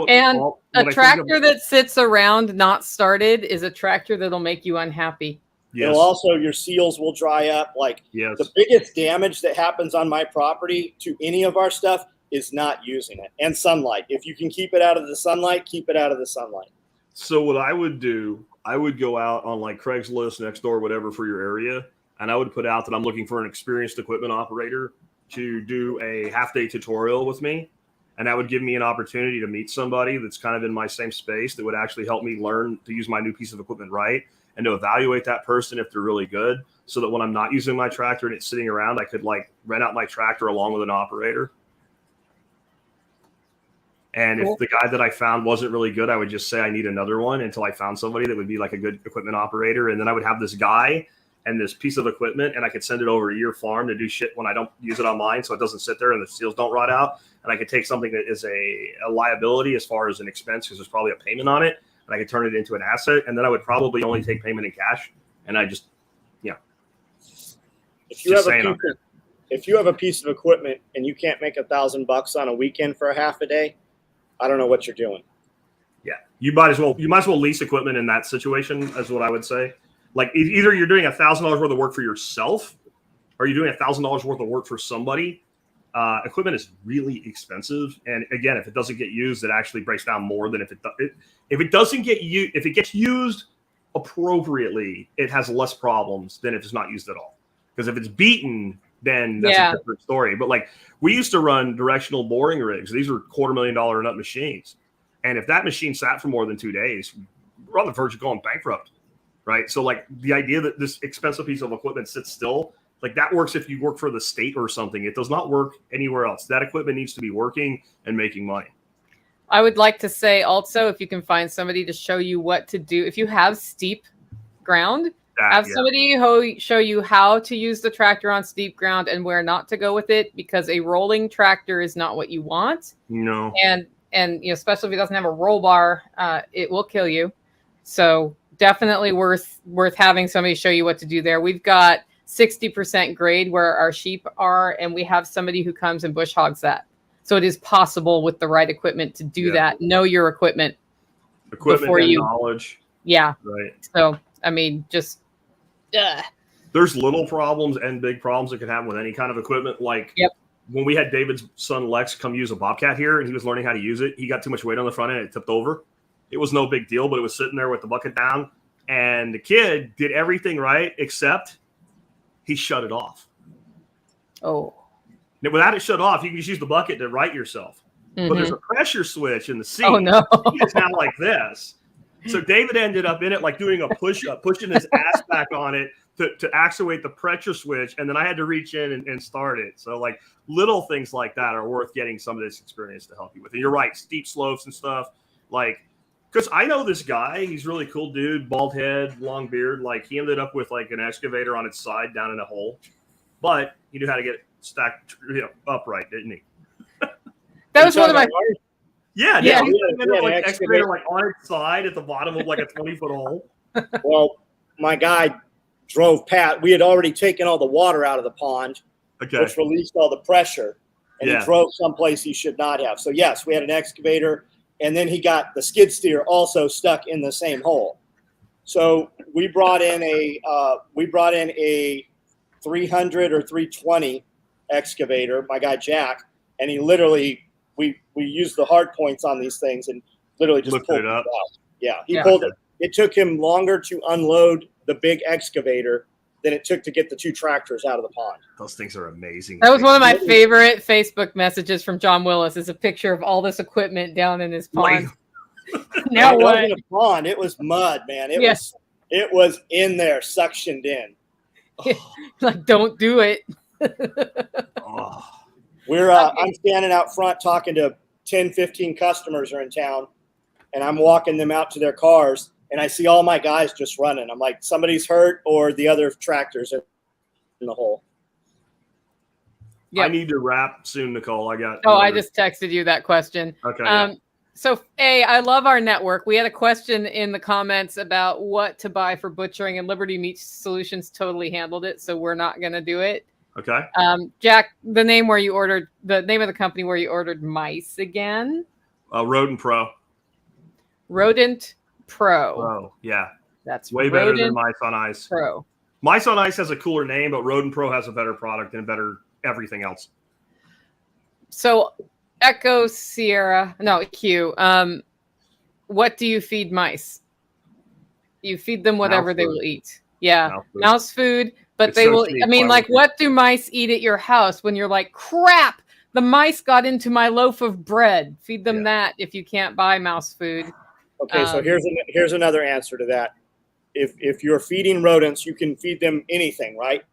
And a tractor that sits around not started is a tractor that'll make you unhappy. Yes. It'll also, your seals will dry up. The biggest damage that happens on my property to any of our stuff is not using it. And sunlight. If you can keep it out of the sunlight, keep it out of the sunlight. So what I would do, I would go out on Craigslist, Nextdoor, whatever for your area, and I would put out that I'm looking for an experienced equipment operator to do a half-day tutorial with me. And that would give me an opportunity to meet somebody that's kind of in my same space that would actually help me learn to use my new piece of equipment right, and to evaluate that person if they're really good, so that when I'm not using my tractor and it's sitting around, I could rent out my tractor along with an operator. And if the guy that I found wasn't really good, I would just say I need another one until I found somebody that would be a good equipment operator. And then I would have this guy and this piece of equipment, and I could send it over to your farm to do shit when I don't use it on mine, so it doesn't sit there and the seals don't rot out. And I could take something that is a liability as far as an expense, because there's probably a payment on it, and I could turn it into an asset. And then I would probably only take payment in cash. And I just, If you have a piece of equipment and you can't make $1,000 on a weekend for a half a day, I don't know what you're doing. Yeah, you might as well lease equipment in that situation, is what I would say. Either you're doing $1,000 worth of work for yourself, or you're doing $1,000 worth of work for somebody. Equipment is really expensive, and again, if it doesn't get used, it actually breaks down more than if it doesn't get used. If it gets used appropriately, it has less problems than if it's not used at all. Because if it's beaten, then that's a different story. But we used to run directional boring rigs. These were $250,000 and up machines, and if that machine sat for more than 2 days, we're on the verge of going bankrupt. Right. So the idea that this expensive piece of equipment sits still, that works if you work for the state or something. It does not work anywhere else. That equipment needs to be working and making money. I would like to say also, if you can find somebody to show you what to do, if you have steep ground, somebody who show you how to use the tractor on steep ground and where not to go with it, because a rolling tractor is not what you want. No. And especially if it doesn't have a roll bar, it will kill you. So definitely worth having somebody show you what to do there. We've got 60% grade where our sheep are, and we have somebody who comes and bush hogs that. So it is possible with the right equipment to do that. Know your equipment before and you knowledge. Yeah. Right. So, there's little problems and big problems that can happen with any kind of equipment. When we had David's son Lex come use a Bobcat here, and he was learning how to use it, he got too much weight on the front end, it tipped over. It was no big deal, but it was sitting there with the bucket down, and the kid did everything right except he shut it off. Oh. Now, without it shut off, you can just use the bucket to right yourself. Mm-hmm. But there's a pressure switch in the seat. Oh, no. It's now like this. So David ended up in it doing a push-up, pushing his ass back on it, to actuate the pressure switch, and then I had to reach in and start it. So like little things like that are worth getting some of this experience to help you with. And you're right, steep slopes and stuff. Like, because I know this guy, he's a really cool dude, bald head, long beard. Like he ended up with like an excavator on its side down in a hole, but he knew how to get it stacked, upright, didn't he? That was one of my. Yeah. He ended up like excavator like on its side at the bottom of like a 20-foot hole. Well, my guy drove past. We had already taken all the water out of the pond, which released all the pressure, and he drove someplace he should not have. So yes, we had an excavator, and then he got the skid steer also stuck in the same hole. So we brought in a 300 or 320 excavator, my guy Jack, and he literally we used the hard points on these things and literally just pulled it out. Yeah, he pulled it. It took him longer to unload the big excavator than it took to get the 2 tractors out of the pond. Those things are amazing. That was one of my favorite Facebook messages from John Willis, is a picture of all this equipment down in his pond. Now it wasn't a pond, it was mud, man. It was in there, suctioned in. Like, don't do it. I'm standing out front talking to 10, 15 customers are in town, and I'm walking them out to their cars, and I see all my guys just running. I'm like, somebody's hurt or the other tractors are in the hole. Yep. I need to wrap soon, Nicole. I just texted you that question. Okay. So, I love our network. We had a question in the comments about what to buy for butchering, and Liberty Meat Solutions totally handled it, so we're not going to do it. Okay. Jack, the name of the company where you ordered mice again? Rodent Pro. Rodent Pro. Oh, yeah. That's way better than Mice on Ice. Pro. Mice on Ice has a cooler name, but Rodent Pro has a better product and better everything else. So, Echo Sierra, no, Q. What do you feed mice? You feed them whatever they will eat. Yeah, mouse food. But it's they will. I mean, like, what do mice eat at your house when you're like, crap? The mice got into my loaf of bread. Feed them that if you can't buy mouse food. Okay, so here's another answer to that. If you're feeding rodents, you can feed them anything, right?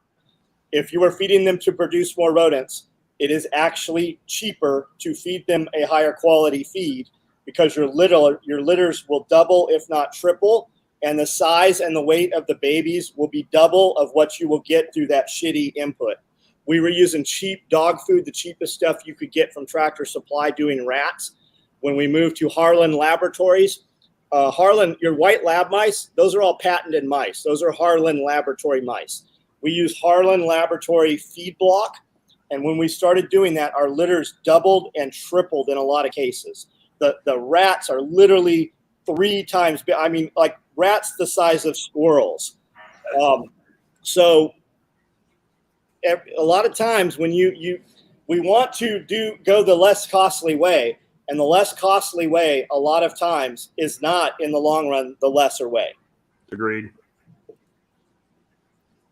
If you are feeding them to produce more rodents, it is actually cheaper to feed them a higher quality feed because your litters will double, if not triple, and the size and the weight of the babies will be double of what you will get through that shitty input. We were using cheap dog food, the cheapest stuff you could get from Tractor Supply, doing rats. When we moved to Harlan Laboratories, Harlan, your white lab mice, those are all patented mice. Those are Harlan Laboratory mice. We use Harlan Laboratory feed block. And when we started doing that, our litters doubled and tripled in a lot of cases. The rats are literally 3 times, I mean, like rats the size of squirrels. So a lot of times when we want to go the less costly way, and the less costly way a lot of times is not in the long run the lesser way. Agreed.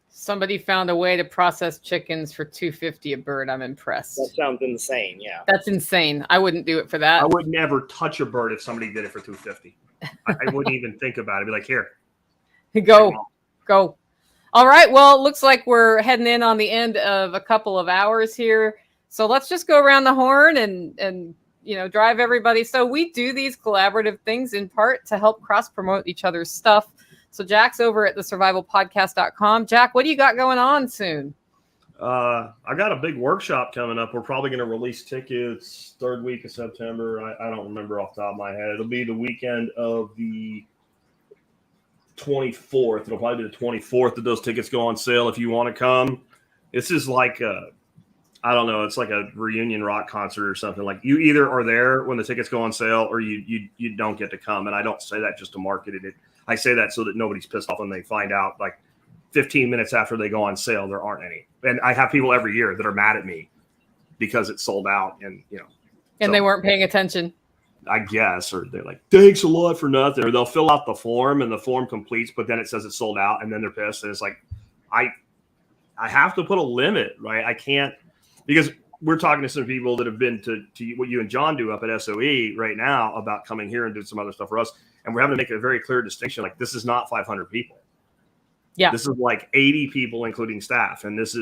Somebody found a way to process chickens for $250 a bird. I'm impressed. That sounds insane. Yeah. That's insane. I wouldn't do it for that. I would never touch a bird if somebody did it for $250. I wouldn't even think about it. I'd be like, here. Go. All right. Well, it looks like we're heading in on the end of a couple of hours here. So let's just go around the horn and drive everybody. So we do these collaborative things in part to help cross-promote each other's stuff. So Jack's over at thesurvivalpodcast.com. Jack, what do you got going on soon? I got a big workshop coming up. We're probably going to release tickets 3rd week of September. I don't remember off the top of my head. It'll be the weekend of the 24th. It'll probably be the 24th that those tickets go on sale if you want to come. This is like I don't know. It's like a reunion rock concert or something. Like you either are there when the tickets go on sale or you don't get to come. And I don't say that just to market it. I say that so that nobody's pissed off when they find out like 15 minutes after they go on sale, there aren't any. And I have people every year that are mad at me because it's sold out and, And they weren't paying attention. I guess, or they're like, thanks a lot for nothing. Or they'll fill out the form and the form completes, but then it says it's sold out and then they're pissed. And it's like, I have to put a limit, right? I can't, because we're talking to some people that have been to what you and John do up at SOE right now about coming here and doing some other stuff for us. And we're having to make a very clear distinction. Like, this is not 500 people. Yeah. This is like 80 people, including staff. And it's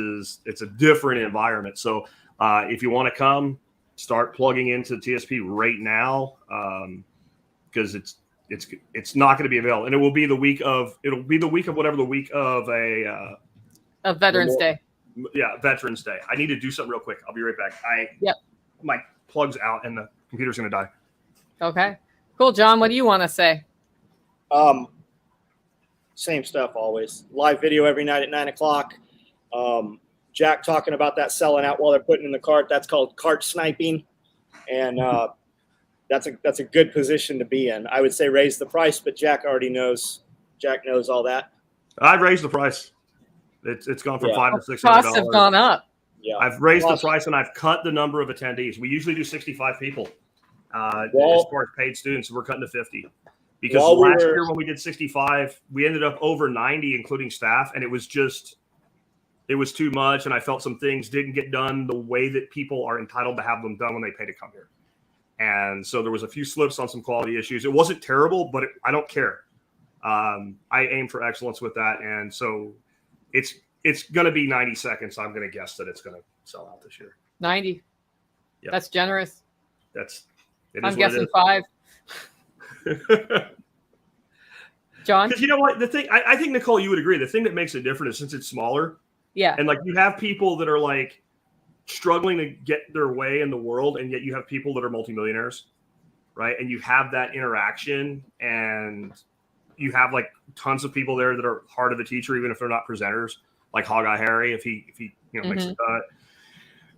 a different environment. So if you want to come, start plugging into TSP right now. Because it's not going to be available. And it'll be the week of whatever the week of of Veterans Day. Yeah. Veterans Day. I need to do something real quick. I'll be right back. My plug's out and the computer's going to die. Okay, cool. John, what do you want to say? Same stuff always. Live video every night at 9:00. Jack talking about that selling out while they're putting in the cart. That's called cart sniping, and that's a good position to be in. I would say raise the price, but Jack already knows. Jack knows all that. I've raised the price. It's gone from $500 to $600. Costs have gone up. Yeah, I've raised the price and I've cut the number of attendees. We usually do 65 people as far as paid students. We're cutting to 50. Because last year when we did 65, we ended up over 90, including staff. And it was too much. And I felt some things didn't get done the way that people are entitled to have them done when they pay to come here. And so there was a few slips on some quality issues. It wasn't terrible, but I don't care. I aim for excellence with that. And so it's going to be 90 seconds. I'm going to guess that it's going to sell out this year. 90. Yep. That's generous. I'm guessing 5. John? Because you know what? The thing, I think, Nicole, you would agree. The thing that makes it different is since it's smaller. Yeah. And like you have people that are like struggling to get their way in the world, and yet you have people that are multimillionaires, right? And you have that interaction, and you have like tons of people there that are heart of the teacher, even if they're not presenters, like Hog-Eye Harry, if he makes it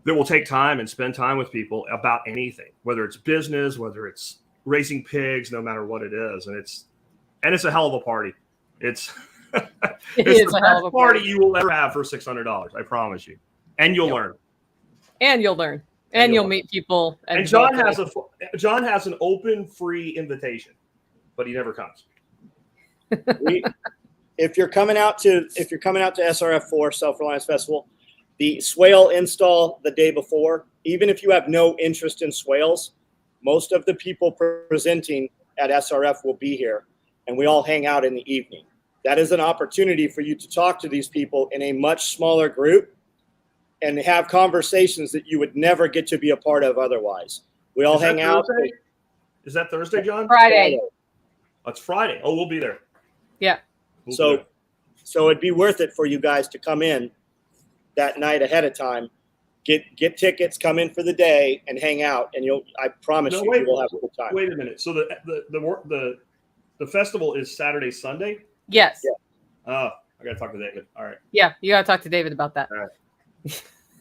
that will take time and spend time with people about anything, whether it's business, whether it's raising pigs, no matter what it is. And it's a hell of a party. It's the best party you will ever have for $600. I promise you. And you'll learn. And you'll learn. And you'll meet people. And John has an open, free invitation, but he never comes. If you're coming out to SRF4 Self-Reliance Festival, the swale install the day before, even if you have no interest in swales, most of the people presenting at SRF will be here, and we all hang out in the evening. That is an opportunity for you to talk to these people in a much smaller group and have conversations that you would never get to be a part of otherwise. We all hang out. Is that Thursday, John? Friday. Oh, it's Friday. Oh, we'll be there. Yeah. So it'd be worth it for you guys to come in that night ahead of time, get tickets, come in for the day, and hang out. And I promise you will have a good time. Wait a minute. So the festival is Saturday, Sunday? Yes. Yeah. Oh, I got to talk to David. All right. Yeah, you got to talk to David about that. All right.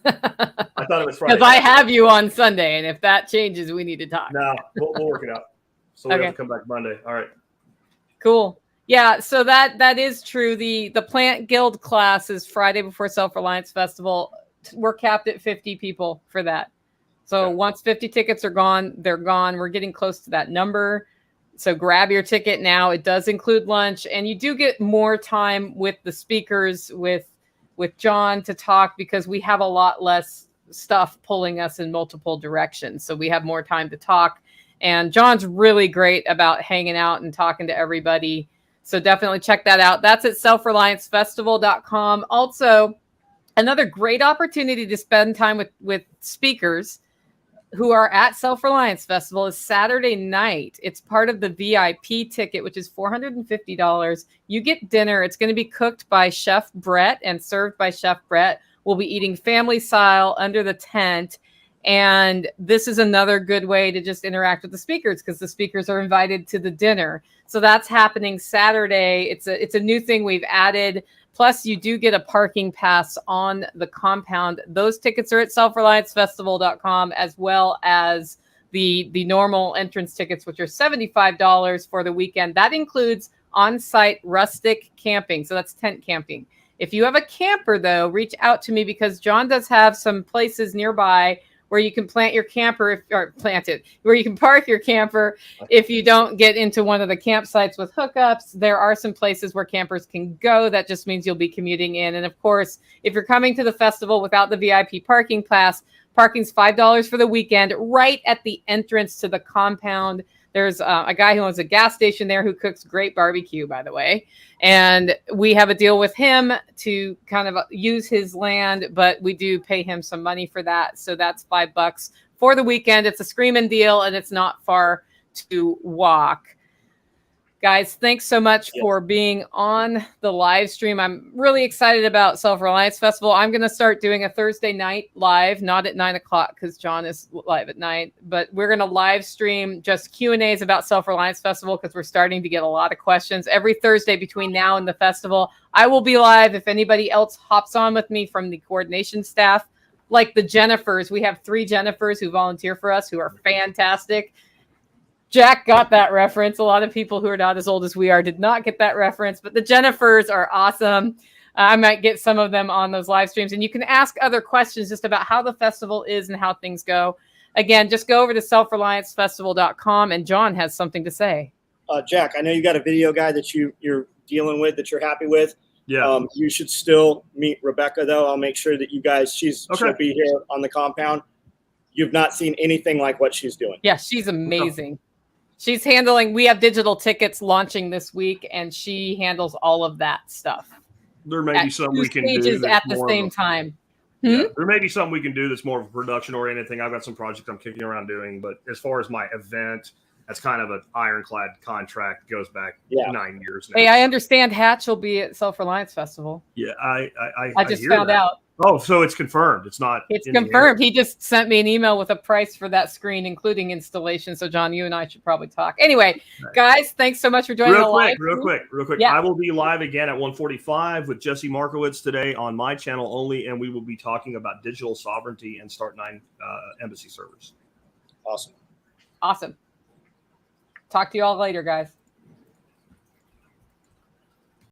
I thought it was Friday. Because I have you on Sunday, and if that changes, we need to talk. No, we'll work it out. So we have to come back Monday. All right. Cool. Yeah, so that is true. The Plant Guild class is Friday before Self-Reliance Festival. We're capped at 50 people for that. So once 50 tickets are gone, they're gone. We're getting close to that number. So grab your ticket now. It does include lunch, and you do get more time with the speakers, with John to talk, because we have a lot less stuff pulling us in multiple directions. So we have more time to talk. And John's really great about hanging out and talking to everybody. So definitely check that out. That's at selfreliancefestival.com. Also, another great opportunity to spend time with speakers who are at Self-Reliance Festival is Saturday night. It's part of the VIP ticket, which is $450. You get dinner. It's going to be cooked by Chef Brett and served by Chef Brett. We'll be eating family style under the tent. And this is another good way to just interact with the speakers, because the speakers are invited to the dinner. So that's happening Saturday. It's a new thing we've added. Plus, you do get a parking pass on the compound. Those tickets are at selfreliancefestival.com, as well as the normal entrance tickets, which are $75 for the weekend. That includes on-site rustic camping. So that's tent camping. If you have a camper, though, reach out to me, because John does have some places nearby where you can plant your camper, where you can park your camper if you don't get into one of the campsites with hookups. There are some places where campers can go. That just means you'll be commuting in. And of course, if you're coming to the festival without the VIP parking pass, parking's $5 for the weekend right at the entrance to the compound. There's a guy who owns a gas station there who cooks great barbecue, by the way. And we have a deal with him to kind of use his land, but we do pay him some money for that. So that's $5 for the weekend. It's a screaming deal, and it's not far to walk. Guys, thanks so much for being on the live stream. I'm really excited about Self-Reliance Festival. I'm going to start doing a Thursday night live, not at 9 o'clock because John is live at night, but we're going to live stream just Q&As about Self-Reliance Festival because we're starting to get a lot of questions. Every Thursday between now and the festival, I will be live. If anybody else hops on with me from the coordination staff, like the Jennifers, we have 3 Jennifers who volunteer for us who are fantastic. Jack got that reference. A lot of people who are not as old as we are did not get that reference, but the Jennifers are awesome. I might get some of them on those live streams, and you can ask other questions just about how the festival is and how things go. Again, just go over to selfreliancefestival.com, and John has something to say. Jack, I know you got a video guy that you're dealing with that you're happy with. Yeah. You should still meet Rebecca, though. I'll make sure that you guys, she'll be here on the compound. You've not seen anything like what she's doing. Yeah, she's amazing. She's handling, we have digital tickets launching this week, and she handles all of that stuff. There may be some we can do at the same time. Yeah, there may be something we can do that's more of a production-oriented thing. I've got some projects I'm kicking around doing, but as far as my event, that's kind of an ironclad contract. Goes back 9 years now. Hey, I understand Hatch will be at Self-Reliance Festival. Yeah, I just found out. Oh, so it's confirmed. It's not. It's confirmed. He just sent me an email with a price for that screen, including installation. So, John, you and I should probably talk. Anyway, guys, thanks so much for joining the live. Real quick. Yeah. I will be live again at 1:45 with Jesse Markowitz today on my channel only, and we will be talking about digital sovereignty and Start9 embassy servers. Awesome. Talk to you all later, guys.